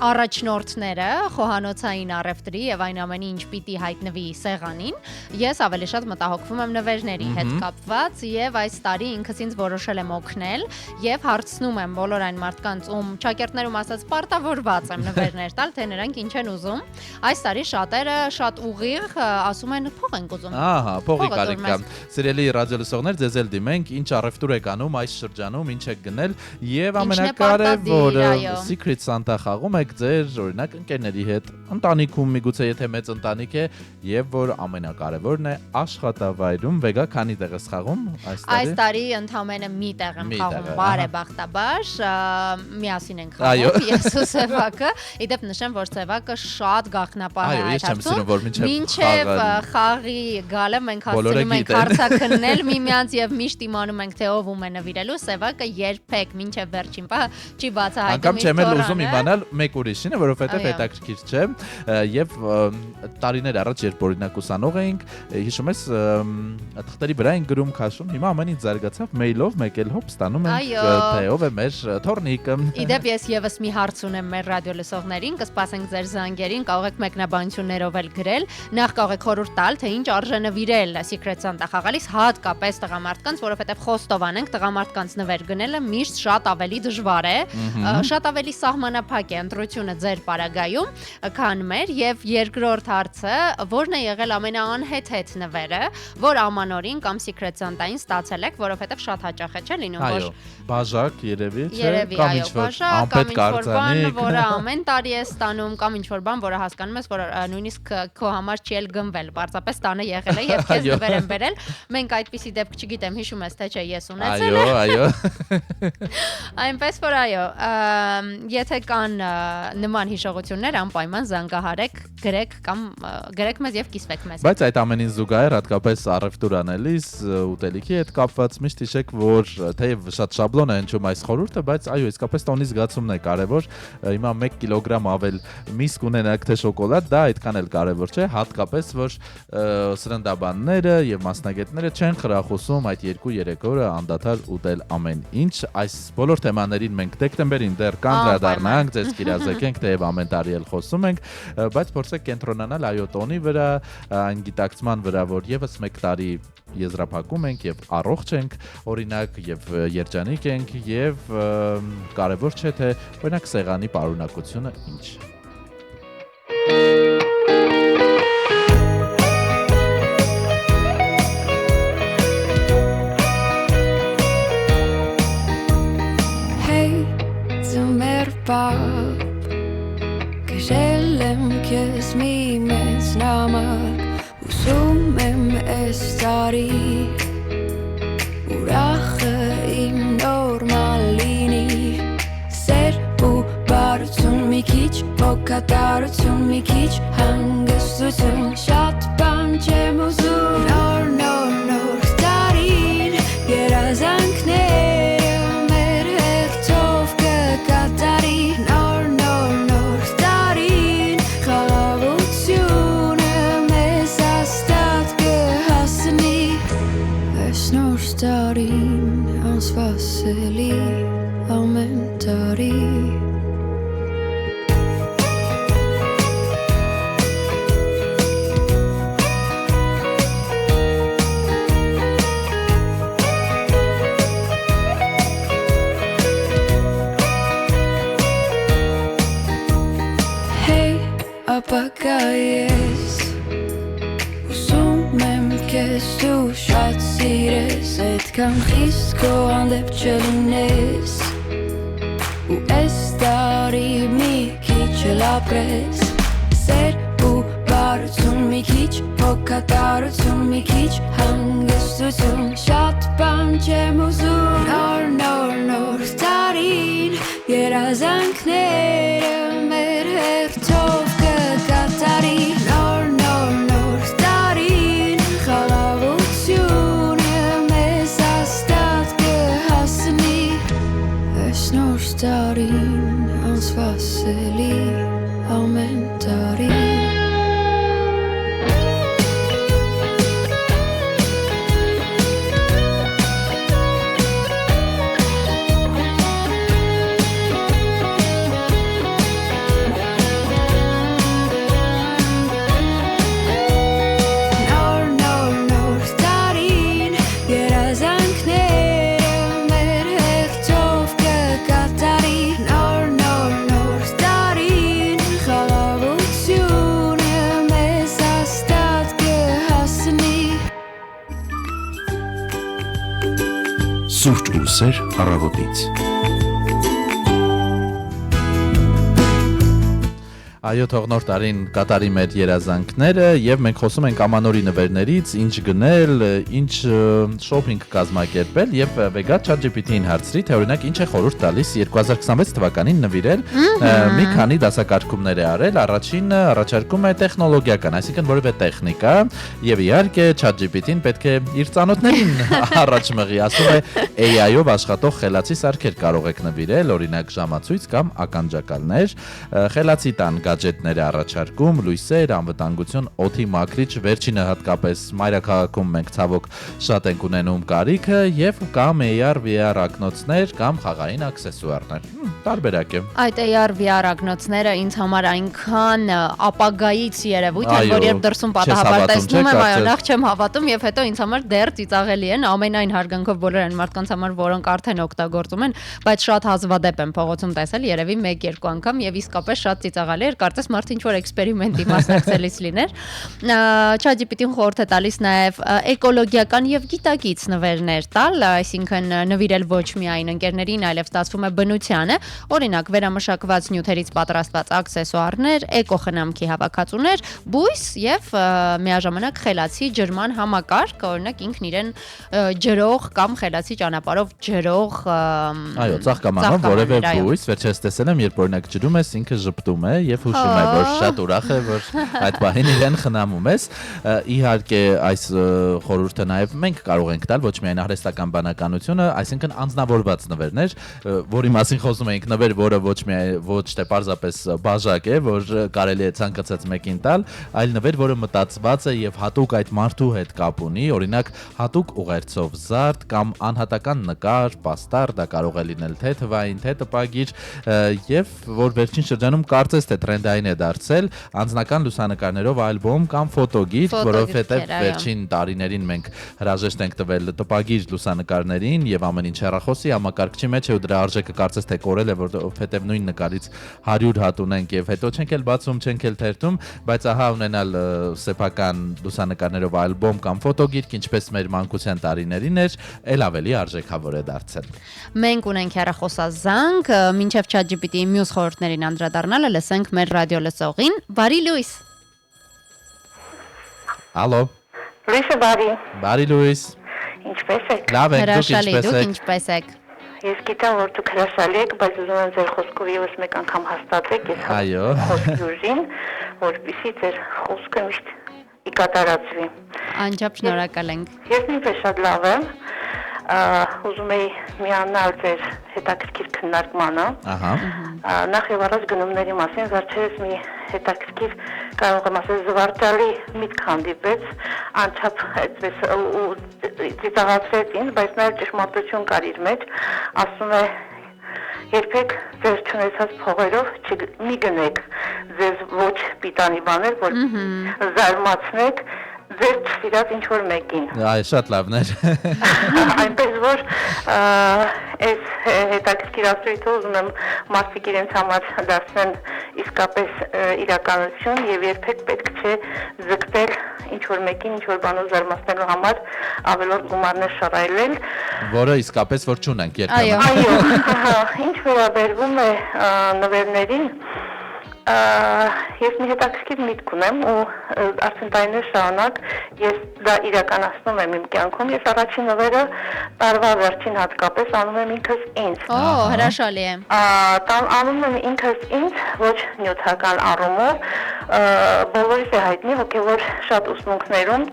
առաջնորդները խոհանոցային առևտրի եւ այն ամենի ինչ պիտի հայտնվի սեղանին։ Ես ավելի շատ մտահոգվում եմ նվերների հետ կապված եւ այս տարի ինքս ինձ որոշել եմ օգնել եւ հարցնում եմ բոլոր այն մարդկանց, ում ճակերտներում ասած պարտավորված եմ նվերներ տալ, թե նրանք ինչ են ուզում։ Այս տարի շատերը շատ ուղիղ ասում են փող ենք ուզում։ Ահա, փողի կարիք կա։ Սիրելի ռադիոլսողներ, ձեզ էլ դիմենք, ինչ առևտուր եք անում այս շրջանում, ինչ եք գնել եւ ամենակարևորը Secret Santa խաղում եք ձեր օրինակ ընկերների հետ, ընտանիքում միգուցե եթե մեծ ընտանիք է եւ որ ամենակարևորն է աշխատավայրում վեգա քանի տեղ ես խաղում այս տարի։ Այս տարի ընդամենը մի տեղ եմ խաղում, բարեբախտաբար, միասին ենք խաղում, ես ու Սևակը։ Իդեպ նշեմ, որ Սևակը շատ գաղտնապահ է այդ հարցում։ Մինչև խաղի գալը մենք հասցնում ենք հարցաքննել միմյանց եւ միշտ իմանում ենք թե ով ում է նվիրելու։ Սևակը երբեք մինչև վերջին պահ չի բացահայտում։ Անկամ չեմ էլ ուզում իմանալ մեկ ուրիշին է, որովհետև հետաքրքիր չէ եւ տարիներ առաջ երբ օրինակ ուսանող էինք, հիշում ես թղթերի վրա են գրում քաշում, հիմա ամեն ինչ զարգացավ, մեյլով մեկ էլ հոպ ստանում ենք թե ով է մեր թորնիկը։ Իդեպ ես եւս մի հարց ունեմ մեր ռադիոլսողներին, կսպասենք ձեր զանգերին, կարող եք մեկնաբանություններով էլ գրել, նախ կարող եք խորհուրդ տալ, թե ինչ արժե նվիրել Secret Santa խաղալիս, հատկապես տղամարդկանց, որովհետեւ խոստովան ենք, տղամարդկանց նվեր գնելը միշտ շատ ավելի դժվար է, շատ ավելի սահմանափակ է ընտրությունը ձեր պարագայում, քան մեր եւ երկրորդ հարցը, որն է եղել ամենաանհեթեթ նվերը, որ ամանորին կամ Secret Santa-ին ստացել եք, որովհետեւ շատ հաճախ է, չէ՞ լինում, որ բաժակ երևի, չէ՞, կամ ինչ-որ անպետ կարձանիկ, որը ամեն տարի է ստանում, կամ ինչ-որ բան, որը հասկանում ես, որ նույնիսկ քո համար չի էլ գնվել, պարզապես տանը եղել է եւ քեզ նվեր են բերել։ Մենք այդպիսի դեպք չգիտեմ, հիշում ես թե չէ, ես ունեցել եմ։ Այո։ Այնպես որ այո, եթե կան նման հիշողություններ, անպայման զանգահարեք, գրեք կամ գրեք մեզ եւ կիսվեք մեզ։ Բայց այդ ամենին զուգահեռ հատկապես առևտուր անելիս ուտելիքի հետ կապված միշտ հիշեք, որ թեև շատ շաբլոն է հնչում այս խորհուրդը, բայց այո, իսկապես տոնի զգացումն է կարևոր։ Հիմա 1 կիլոգրամ ավել միսկ ունենաք թե շոկոլադ, դա այդքան էլ կարևոր չէ, հատկապես որ սրնդաբանները եւ մասնագետները չեն խրախուսում այդ 2-3 օրը անդադար ուտել ամեն ինչ։ Այս բոլոր թեմաներին մենք դեկտեմբերին դեռ կանդրադառնանք, ձեզ կիրազեկենք, թեև ամեն տարի էլ խոսում ենք, բայց փորձեք կենտրոնանալ այո տոնի վրա, այն գիտակցման վրա, որ եւս 1 տարի եզրափակում ենք եւ առողջ ենք, օրինակ եւ երջանիկ ենք եւ կարեւոր չէ թե օրինակ սեղանի պարունակությունը ինչ։ Գրել եմ քեզ մի մեծ նամակ, ուզում եմ այս տարի ուրախը իմ նորմալ լինի, սեր ու բարություն մի քիչ, հոգատարություն մի քիչ, հանգստություն, շատ բան չեմ ուզում, նոր տարին երազանքները մեր հերթով կկատարի, նոր տարին խաղաղությունը մեզ հաստատ կհասնի, այս նոր տարին անսպասելի ամեն տարի։ Ապակա ես ուզում եմ քեզ դու շատ սիրես, այդքան խիստ քո հանդեպ չլինես, ու այս տարի մի քիչ էլ ապրես սեր ու բարություն մի քիչ հոգատարություն մի քիչ հանգստություն շատ բան չեմ ուզում նոր տարին երազանքները մեր հերթով կկատարի նոր տարին խաղաղությունը մեզ հաստատ կհասնի այս նոր տարին անսպասելի ամեն տարի Սուրճ ու սեր առավոտից։ Այո, թող նոր տարին կատարի մեր երազանքները եւ մենք խոսում ենք ամանորի նվերներից, ինչ գնել, ինչ շոփինգ կազմակերպել եւ Vega ChatGPT-ին հարցրի, թե օրինակ ինչ է խորհուրդ տալիս 2026 թվականին նվիրել մի քանի դասակարգումներ է արել, առաջինը առաջարկում է տեխնոլոգիական, այսինքն որևէ տեխնիկա եւ իհարկե ChatGPT-ին պետք է իր ծանոթներին առաջ մղի, ասում է AI-ով աշխատող խելացի սարքեր կարող եք նվիրել, օրինակ ժամացույց կամ ականջակալներ, խելացի տան գadgetները առաջարկում, լույսեր, անվտանգություն, օդի մաքրիչ, վերջինը հատկապես մայրաքաղաքում մենք ցավոք շատ ենք ունենում կարիքը եւ կամ AR VR ակնոցներ կամ խաղային աքսեսուարներ։ Տարբերակ է։ Այդ AR VR ակնոցները ինձ համար այնքան ապագայից երևույթ են, որ երբ դրսում պատահաբար տեսնում եմ, այո, նախ չեմ հավատում եւ հետո ինձ համար դեռ ծիծաղելի են, ամենայն հարգանքով բոլոր այն մարդկանց համար, որոնք արդեն օգտագործում են, բայց շատ հազվադեպ եմ փողոցում տեսել, երևի 1-2 անգամ եւ իսկապես շատ ծիծաղելի էր, կարծես մարդ ինչ որ էքսպերիմենտի մասնակցելիս լիներ։ ChatGPT-ին խորհուրդ է տալիս նաեւ էկոլոգիական եւ գիտակից նվերներ տալ, այսինքն նվիրել ոչ միայն ընկերներին, այլև ստացվում է բնությանը, օրինակ վերամշակված նյութերից պատրաստված աքսեսուարներ, էկոխնամքի հավաքածուներ, բույս եւ միաժամանակ խելացի ջրման համակարգ, օրինակ ինքն իրեն ջրող կամ խելացի ճանապարհով ջրող այո, ծաղկամանով որևէ բույս, վերջերս տեսել եմ, երբ օրինակ ջրում ես, ինքը ժպտում է եւ հուշում է, որ շատ ուրախ է, որ այդ բանին իրեն խնամում ես։ Իհարկե այս խորհուրդը նաեւ մենք կարող ենք տալ ոչ միայն արհեստական բանականությունը, այսինքն անձնավորված նվերներ, որի մասին խոսում ենք, նվեր, որը ոչ թե պարզապես բաժակ է, որ կարելի է ցանկացած մեկին տալ, այլ նվեր, որը մտածված է եւ հատուկ այդ մարդու հետ կապ ունի, օրինակ հատուկ ուղերձով զարդ կամ անհատական նկար, պաստառ, դա կարող է լինել թե թվային, թե տպագիր, եւ որ վերջին շրջանում կարծես թե տրենդային է դարձել անձնական լուսանկարներով ալբոմ կամ ֆոտոգիր, որովհետեւ վերջին տարիներին մենք հրաժեշտ ենք տվել տպագիր լուսանկարներին եւ ամեն ինչ հեռախոսի համակարգչի մեջ է ու դրա արժեքը կարծես թե կորել է, որովհետեւ նույն նկարից 100 հատ ունենք եւ հետո չենք էլ բացում, չենք էլ թերթում, բայց ահա ունենալ սեփական լուսանկարներով ալբոմ կամ ֆոտոգիրք, ինչպես մեր մանկության տարիներին էր, ել ավելի արժեքավոր է դարձել։ Մենք ունենք հեռախոսազանգ, մինչև ChatGPT-ի մյուս խորհուրդներին անդրադառնալը լսենք մեր ռադիո լսողին, բարի լույս։ Ալո։ Լույսը բարի։ Բարի լույս։ Ինչպե՞ս եք։ Լավ եք, դուք ինչպես եք։ Ես գիտեմ, որ դուք հրաշալի եք, բայց ուզում եմ ձեր խոսքով եւս մեկ անգամ հաստատեք, ես խոսքյուժին, որպեսզի ձեր խոսքը միշտ կատարածվի։ Անջապ շնորհակալ ենք։ Ես նույնպես շատ լավ եմ։ Ուզում էի միանալ ձեր հետաքրքիր քննարկմանը։ Ահա։ Նախ եւ առաջ գնումների մասին վերջերս մի հետաքրքիր կարող եմ ասել զվարճալի միտք հանդիպեց, անչափ այդպես ու ծիծաղացրեց ինձ, բայց նաեւ ճշմարտություն կար իր մեջ, ասում է երբեք ձեր չունեցած փողերով մի գնեք ձեզ ոչ պիտանի բաներ, որ զարմացնեք ձեր սիրած ինչ որ մեկին։ Այ շատ լավն էր։ Այնպես որ այս հետաքրքիր ասույթը ուզում եմ մարդիկ իրենց համար դարձնեն իսկապես իրականություն եւ երբեք պետք չէ զգտել ինչ որ մեկին ինչ որ բանով զարմացնելու համար ավելորդ գումարներ շռայլել։ Որը իսկապես որ չունենք Այո։ երբեմն։ Ինչ վերաբերվում է նվերներին, ես մի հետաքրքիր միտք ունեմ ու արդեն տարիներ շարունակ ես դա իրականացնում եմ իմ կյանքում։ Ես առաջին նվերը տարվա վերջին հատկապես անում եմ ինքս ինձ։ Օ, հրաշալի է։ Անում եմ ինքս ինձ, ոչ նյութական առումով, բոլորիս է հայտնի հոգևոր շատ ուսմունքներում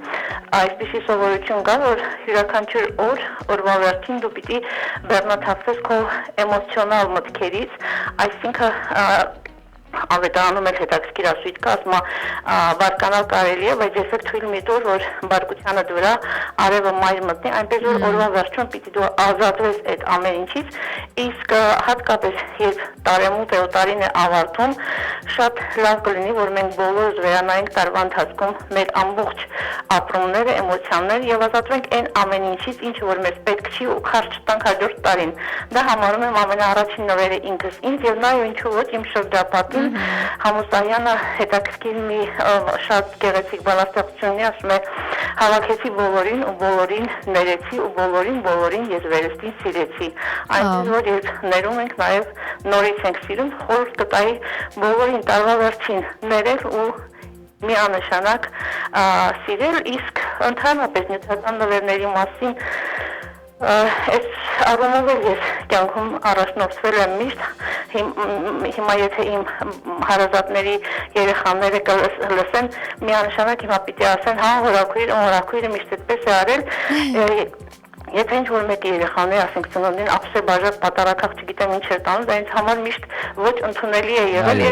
այսպիսի սովորություն կա, որ յուրաքանչյուր օրվա վերջին դու պիտի բեռնաթափվես քո էմոցիոնալ մտքերից, այսինքն ավետարանում էլ հետաքրքիր ասույթ կա, ասում է բարկանալ կարելի է, բայց երբեք թույլ մի տուր, որ բարկությանը դուրա արևը մայր մտնի, այնպես որ օրվա վերջում պիտի դու ազատվես այդ ամեն ինչից, իսկ հատկապես երբ տարեմուտ է ու տարին է ավարտում, շատ լավ կլինի, որ մենք բոլորս վերանայենք տարվա ընթացքում մեր ամբողջ ապրումները, էմոցիաները եւ ազատվենք այն ամեն ինչից, ինչը որ մեզ պետք չի ու քարշ չտանք հաջորդ տարին։ Դա համարում եմ ամենաառաջին նվերը ինքս ինձ եւ նաեւ ինչու ոչ իմ շրջապատին Համուսարյանը հետաքրքիր մի շատ գեղեցիկ բանաստեղծություն ունի, ասում է հավաքեցի բոլորին ու բոլորին ներեցի ու բոլորին ես վերստին սիրեցի։ Այնպես որ երբ ներում ենք նաև նորից ենք սիրում, խորհուրդ կտայի բոլորին տարվա վերջին ներել ու միանշանակ սիրել, իսկ ընդհանրապես նյութական նվերների մասին Այս առումով ես կյանքում առաջնորդվել եմ միշտ, հիմա եթե իմ հարազատների երեխաները կլսեն, միանշանակ հիմա պիտի ասեն, հա, հորաքույրը միշտ այդպես է արել, եթե ինչ-որ մեկի երեխաները, ասենք ծննդին ափսե բաժակ պատարակախ չգիտեմ ինչ էր տանում, դա ինձ համար միշտ ոչ ընդունելի է եղել,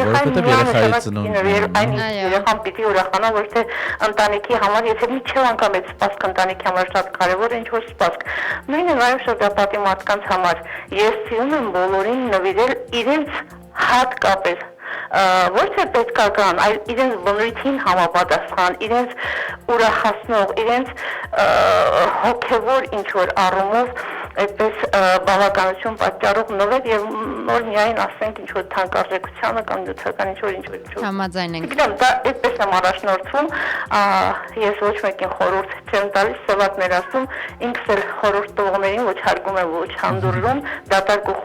այն երեխան պիտի ուրախանա, ոչ թե ընտանիքի համար, եթե միջև անգամ այդ սպասք ընտանիքի համար շատ կարևոր է ինչ-որ սպասք։ Նույնը նաև շրջապատի մարդկանց համար, ես սիրում եմ բոլորին նվիրել իրենց հատկապես ոչ թե պետքական, այլ իրենց բնույթին համապատասխան, իրենց ուրախացնող, իրենց հոգևոր ինչ-որ առումով այդպես բավականություն պատճառող նվեր եւ նոր միայն ասենք ինչ-որ թանկարժեքությանը կամ նյութական ինչ-որ Համաձայն ենք։ Գիտեմ, դա այդպես եմ առաջնորդվում, ես ոչ մեկին խորհուրդ չեմ տալիս, սեվակներ ասում, ինքս էլ խորհուրդ տողներին ոչ հարգում եմ, ոչ հանդուրժում, դատարկ ու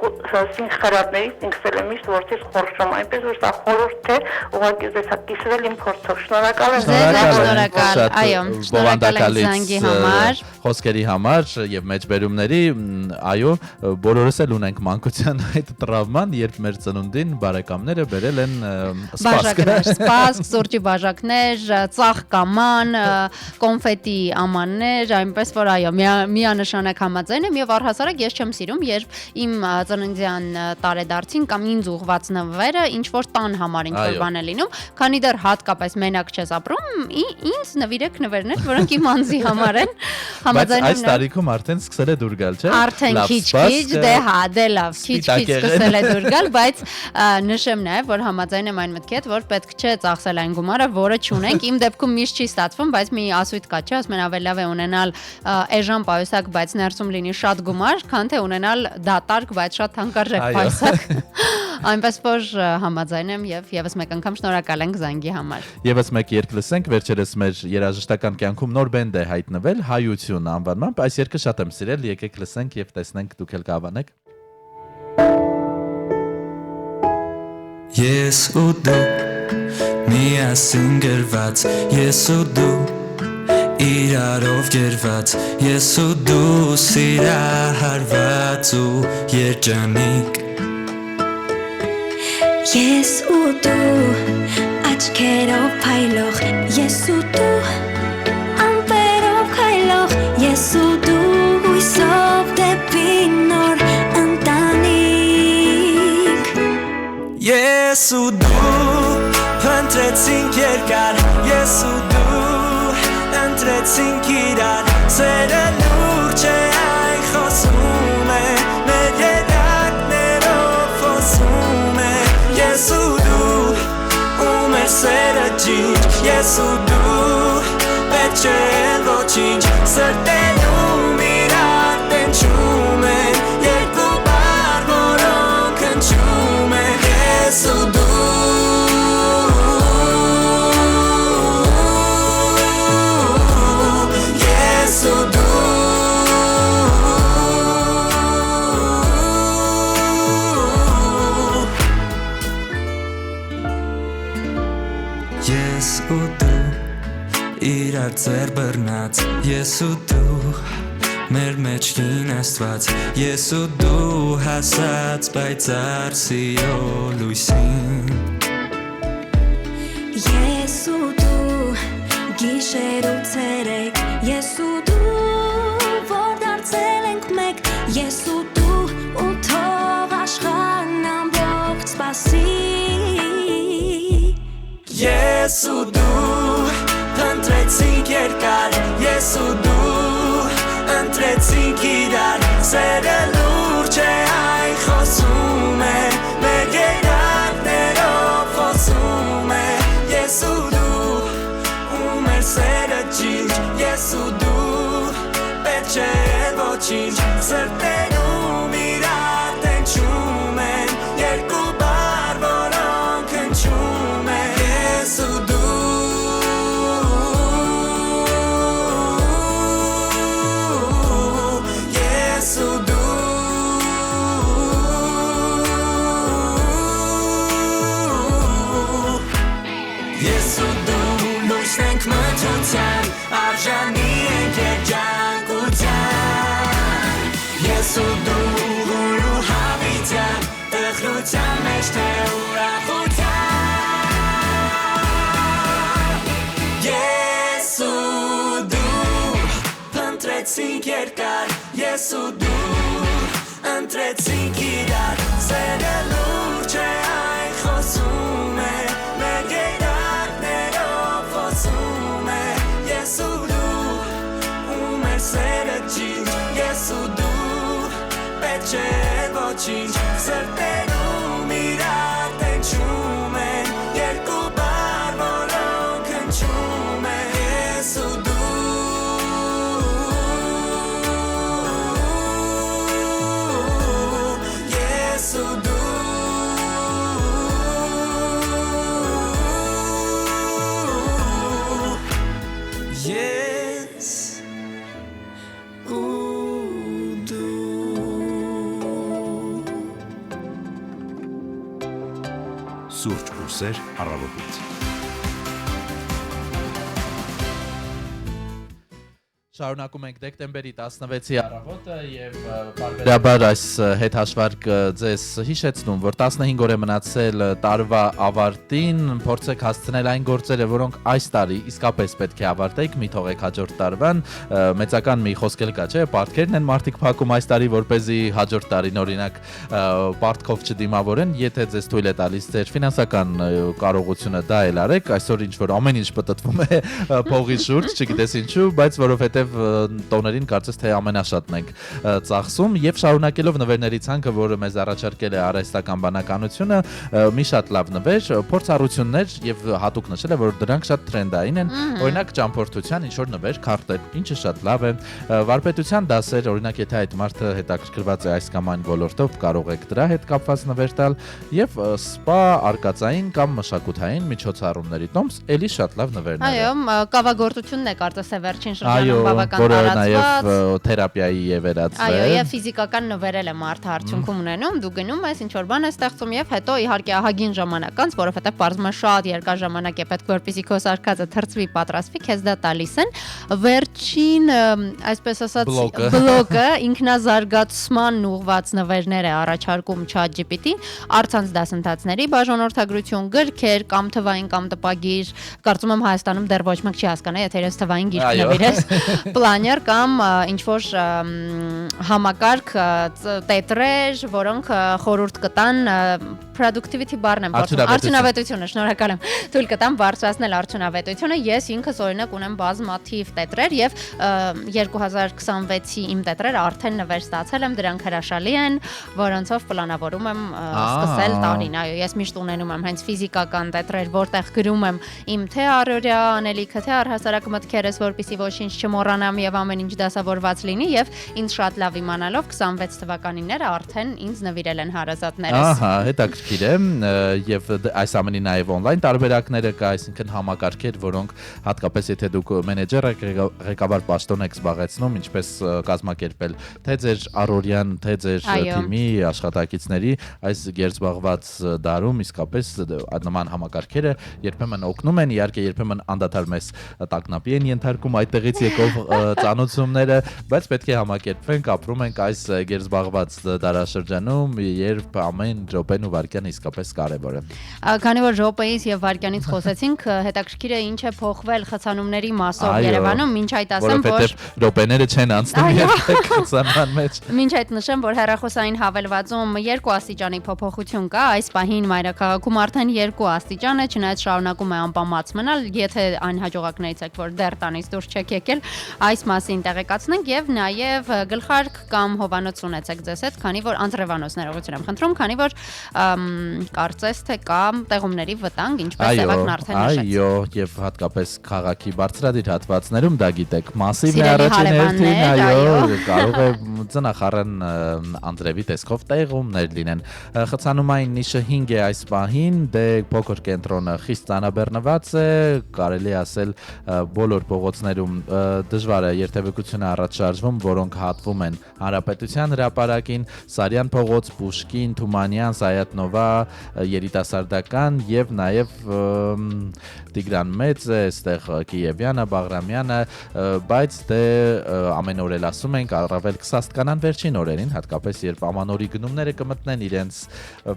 խրատներից ինքս էլ եմ միշտ որդիս խորշում, այնպես որ սա խորհուրդ է, ուղղակի ես հա կիսվել իմ փորձով, շնորհակալ եմ։ Շնորհակալ, այո, շնորհակալ եմ զանգի համար, խոսքերի համար եւ մեջբերումների, այո, բոլորս էլ ունենք մանկության այդ տրավման, երբ մեր ծնունդին բարեկամները բերել են սպասք, սուրճի բաժակներ, ծաղկաման, կոնֆետի ամաններ, այնպես որ այո, միանշանակ համաձայն եմ եւ առհասարակ ես չեմ սիրում, երբ իմ ծննդյան տարեդարձին կամ ինձ ուղված նվերը ինչ որ տան համար ինչ որ բան է լինում, քանի դեռ հատկապես մենակ չես ապրում, ինձ նվիրեք նվերներ, որոնք իմ անձի համար են, համաձայն եմ։ Բայց այս տարիքում արդեն սկսել է դուր գալ, չէ՞։ Արդեն քիչ-քիչ, դե հա, դե լավ, քիչ-քիչ սկսել է դուր գալ, բայց նշեմ նաև, որ համաձայն եմ այն մտքի հետ, որ պետք չէ ծախսել այն գումարը, որը չունենք։ Իմ դեպքում միշտ չի ստացվում, բայց մի ասույթ կա, չէ՞, ասում են ավելի լավ է ունենալ էժան պայուսակ, բայց ներսում լինի շատ գումար, քան թե ունենալ դատարկ, բայց շատ թանկարժեք պայուսակ։ Այնպես որ համաձայն եմ եւ եւս մեկ անգամ շնորհակալ ենք զանգի համար։ Եվս մեկ երգ լսենք, վերջերս մեր երաժշտական կյանքում նոր բենդ է հայտնվել, Հայություն անվանմամբ, այս երգը շատ եմ սիրել, եկեք լսենք եւ տեսնենք դուք էլ կհավանեք։ Ես ու դու միասին գրված, ես ու դու իրարով գերված, ես ու դու սիրահարված ու երջանիկ, ես ու դու աչքերով փայլող, ես ու դու ամպերով քայլող, ես ու դու հույսով դեպի նոր ընտանիք, ես ու դու փնտրեցինք երկար, ես ու դու ընտրեցինք իրար, սերը լուրջ է այն խոսում է, մեր երակներով խոսում է, ես ու դու ու մեր սերը ջինջ, ես ու դու պետք չէ ոչինչ, սրտենում իրար տենչում են, երկու բառ, որոնք հնչում են, ես ու դու ու դու իրար ձեր բռնած ես ու դու մեր մեջքին աստված ես ու դու հասած պայծառ սիրո լույսին Ես ու դու գիշեր ու ցերեկ ես ու դու որ դարձել ենք մեկ ես ու դու ու թող աշխարհն ամբողջ սպասի Ես ու դու ընտրեցինք երկար ես ու դու ընտրեցինք իրար սերը լուրջ է այն խոսում է մեր գերակներով խոսում է ես ու դու ու մեր սերը ճիշտ ես ու դու պետք չէ ոչինչ սրտերում իրար տենչում են երկու բառ որոնք հնչում են ես ու դու ես ու դու ես ու դու լույսն ենք մթության արժանի ենք երջանկության ես ու դու հույր ու հավիտյան տխրության մեջ թե ուրախության ես ու դու ընտրեցինք երկար ես ու դու ընտրեցինք իրար սերը լուրջ է այն խոսում է մեր գերակներով խոսում է ես ու դու ու մեր սերը ճիշտ ես ու դու պետք չէ ոչինչ սրտերում իրար տենչում են երկու բառ որոնք հնչում են ես ու դու ես ու դու yes ու դու Սուրճ ու սեր առավոտից Շարունակում ենք դեկտեմբերի 16-ի առավոտը եւ բարբերաբար այս հետ հաշվարկ ձեզ հիշեցնում, որ 15 օր է մնացել տարվա ավարտին, փորձեք հասցնել այն գործերը, որոնք այս տարի իսկապես պետք է ավարտեք, մի թողեք հաջորդ տարվան, մեծական մի խոսք էլ կա, չէ՞, պարտքերն են մարդիկ փակում այս տարի, որպեսզի հաջորդ տարին օրինակ պարտքով չդիմավորեն, եթե ձեզ թույլ է տալիս ձեր ֆինանսական կարողությունը դա էլ արեք, այսօր ինչ որ ամեն ինչ պտտվում է փողի շուրջ, չգիտես ինչու, բայց որովհետեւ տոներին կարծես թե ամենաշատն ենք ծախսում եւ շարունակելով նվերների ցանկը, որը մեզ առաջարկել է արհեստական բանականությունը, մի շատ լավ նվեր, փորձառություններ եւ հատուկ նշել է, որ դրանք շատ տրենդային են, օրինակ ճամփորդության ինչ որ նվեր, քարտեր, ինչը շատ լավ է, վարպետության դասեր, օրինակ եթե այդ մարդը հետաքրքրված է այս կամ այն ոլորտով, կարող եք դրա հետ կապված նվեր տալ եւ սպա, արկածային կամ մշակութային միջոցառումների տոմս, էլի շատ լավ նվերներ։ Այո, կավագործությունն է կարծես թե վերջին շրջանում բավական որը տարածված։ նաև թերապիայի է վերածվել։ Այո, եւ ֆիզիկական նվերել է մարդը արդյունքում ունենում, դու գնում ես, ինչ որ բան ես ստեղծում եւ հետո իհարկե ահագին ժամանակ անց, որովհետեւ բարձում է շատ երկար ժամանակ է պետք, որպեսզի քո սարքածը թրծվի, պատրաստվի, քեզ դա տալիս են։ Վերջին, այսպես ասած, բլոկը ինքնազարգացման ուղղված նվերներ է առաջարկում ChatGPT, առցանց դասընթացների բաժանորդագրություն, գրքեր կամ թվային կամ տպագիր, կարծում եմ Հայաստանում դեռ ոչ մեկ չի հասկանա, եթե ես թվային գիրք նվիրես, պլաներ կամ ինչ-որ համակարգ տետրեր, որոնք խորհուրդ կտան productivity բառն եմ բարձրացնել, արդյունավետությունը, շնորհակալ եմ, թույլ կտամ բարձրացնել արդյունավետությունը, ես ինքս օրինակ ունեմ բազմաթիվ տետրեր եւ 2026-ի իմ տետրերը արդեն նվեր ստացել եմ, դրանք հրաշալի են, որոնցով պլանավորում եմ սկսել տարին, այո, ես միշտ ունենում եմ հենց ֆիզիկական տետրեր, որտեղ գրում եմ իմ թե առօրյա անելիքը, թե առհասարակ մտքերս, որպեսզի ոչինչ չմոռանամ եւ ամեն ինչ դասավորված լինի եւ ինձ շատ լավ իմանալով 26 թվականինները արդեն ինձ նվիրել են հարազատներս։ Ահա, հետաքրքիր համակարգիր է եւ այս ամենի նաեւ on-line տարբերակները կա, այսինքն համակարգեր, որոնք հատկապես եթե դուք մենեջեր եք, ղեկավար պաշտոն եք զբաղեցնում, ինչպես կազմակերպել թե ձեր առօրյան, թե ձեր թիմի աշխատակիցների այս գերզբաղված դարում իսկապես նման համակարգերը երբեմն օգնում են, իհարկե երբեմն անդադար մեզ տագնապի են ենթարկում այդտեղից եկող ծանոթությունները, բայց պետք է համակերպվենք, ապրում ենք այս գերզբաղված դարաշրջանում, երբ ամեն րոպեն ու վայրկյանը իսկապես կարևոր է։ Քանի որ րոպեից եւ վայրկյանից խոսեցինք, հետաքրքիր է ինչ է փոխվել խցանումների մասով Երևանում, մինչ այդ ասեմ, որ րոպեները չեն անցնում երբեք խցանման մեջ։ Մինչ այդ նշեմ, որ հեռախոսային հավելվածում 2 աստիճանի փոփոխություն կա, այս պահին մայրաքաղաքում արդեն 2 աստիճան է, չնայած շարունակում է անպամած մնալ, եթե այն հաջողակներից եք, որ դեռ տանից դուրս չեք եկել, այս մասին տեղեկացնենք եւ նաեւ գլխարկ կամ հովանոց ունեցեք ձեզ հետ, քանի որ անձրևանոց ներողություն եմ խնդրում, քանի որ կարծես թե կա տեղումների վտանգ, ինչպես Սևակն արդեն նշեց։ Այո, եւ հատկապես քաղաքի բարձրադիր հատվածներում դա գիտեք, մասիվ է առաջին հերթին, այո, կարող է ծնախառն անձրևի տեսքով տեղումներ լինեն։ Խցանումային նիշը 5 է այս պահին, դե փոքր կենտրոնը խիստ ծանրաբեռնված է, կարելի ասել բոլոր փողոցներում դժվար է երթևեկությունը առաջ շարժվում, որոնք հատվում են Հանրապետության հրապարակին, Սարյան փողոց, Պուշկին, Թումանյան, Սայաթնովա, Երիտասարդական եւ նաեւ Տիգրան Մեծը, այստեղ Կիևյանը, Բաղրամյանը, բայց դե ամեն օր էլ ասում ենք, առավել կսաստ կանան վերջին օրերին, հատկապես երբ ամանորի գնումները կմտնեն իրենց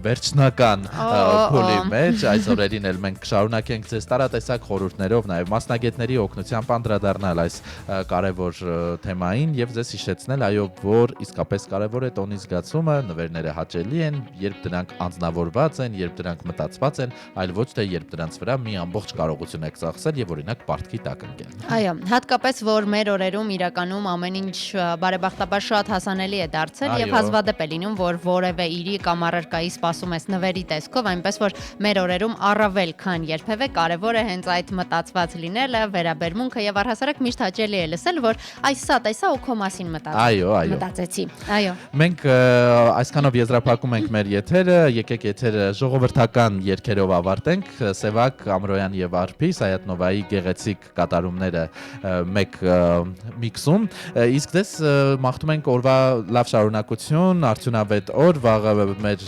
վերջնական փուլի մեջ, այս օրերին էլ մենք շարունակենք ձեզ տարատեսակ խորհուրդներով, նաև մասնագետների օգնությամբ անդրադառնալ այս կարևոր թեմային եւ ձեզ հիշեցնել, այո, որ իսկապես կարևոր է տոնի զգացումը, նվերները հաճելի են, երբ դրանք անձնավորված են, երբ դրանք մտածված են, այլ ոչ թե երբ դրանց վրա մի ամբողջ կարողություն եք ծախսել եւ օրինակ պարտքի տակ ընկել։ Այո, հատկապես որ մեր օրերում իրականում ամեն ինչ բարեբախտաբար շատ հասանելի է դարձել եւ հազվադեպ է լինում, որ որևէ իրի կամ առարկայի սպասում ես նվերի տեսքով, այնպես որ մեր օրերում առավել քան երբևէ կարեւոր է հենց այդ մտածված լինելը, վերաբերմունքը եւ առհասարակ միշտ հաճելի է լսել, որ այսա տեսա ու քո մասին մտածեցի։ Այո։ Մենք այսքանով եզրափակում ենք մեր եթերը, եկեք եթերը ժողովրդական երգերով ավարտենք, Սևակ, Ամրոյան եւ Արփի Սայաթնովայի գեղեցիկ կատարումները մեկ միքսում, իսկ դες մաղթում ենք օրվա լավ շարունակություն, արդյունավետ օր, վաղը մեր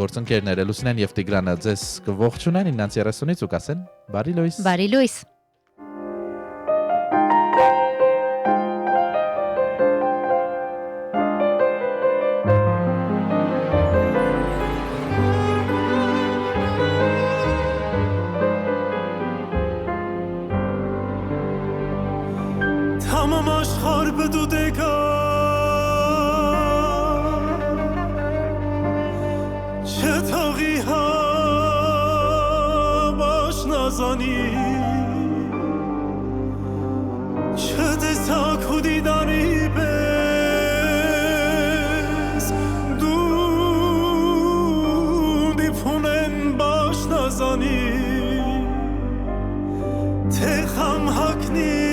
գործընկերները Լուսինեն եւ Տիգրանը ձեզ կողջունեն 9:30-ից ու կասեն բարի լույս։ Բարի լույս։ Tamam aşkar bedudeka Çetaği ha baş nazani Çete sakudi dani bez Du dipunen baş nazani Teham hakni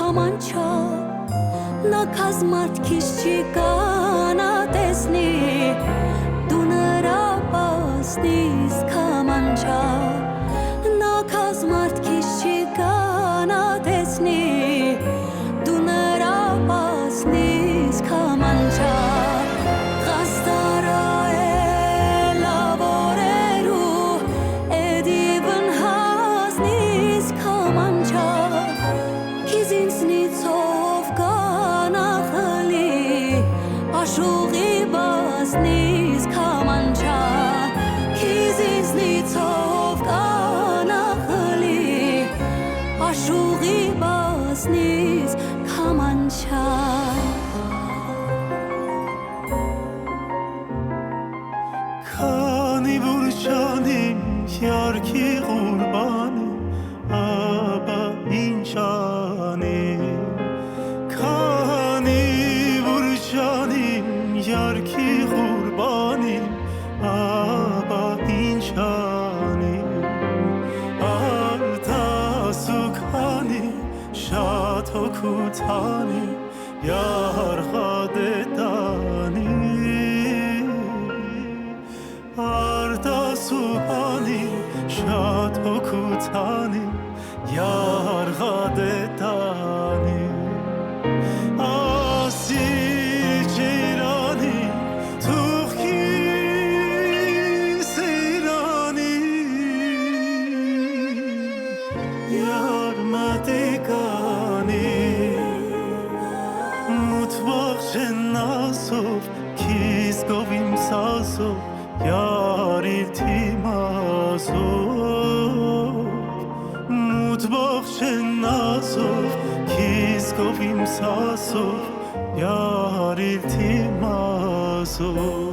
Come on, child. Yarki qurbanim aba inchani Artasukani Shatokutani Yar khadetani Artasukani Shatokutani Yar khadetani Asir Jirani Tukhki Sirani Yar Matikani Mutbakh Nasov Kis Govim Sasov Yar Iltimasov Mutbakh Nasov Kis Govim Sasov Yar Iltimasov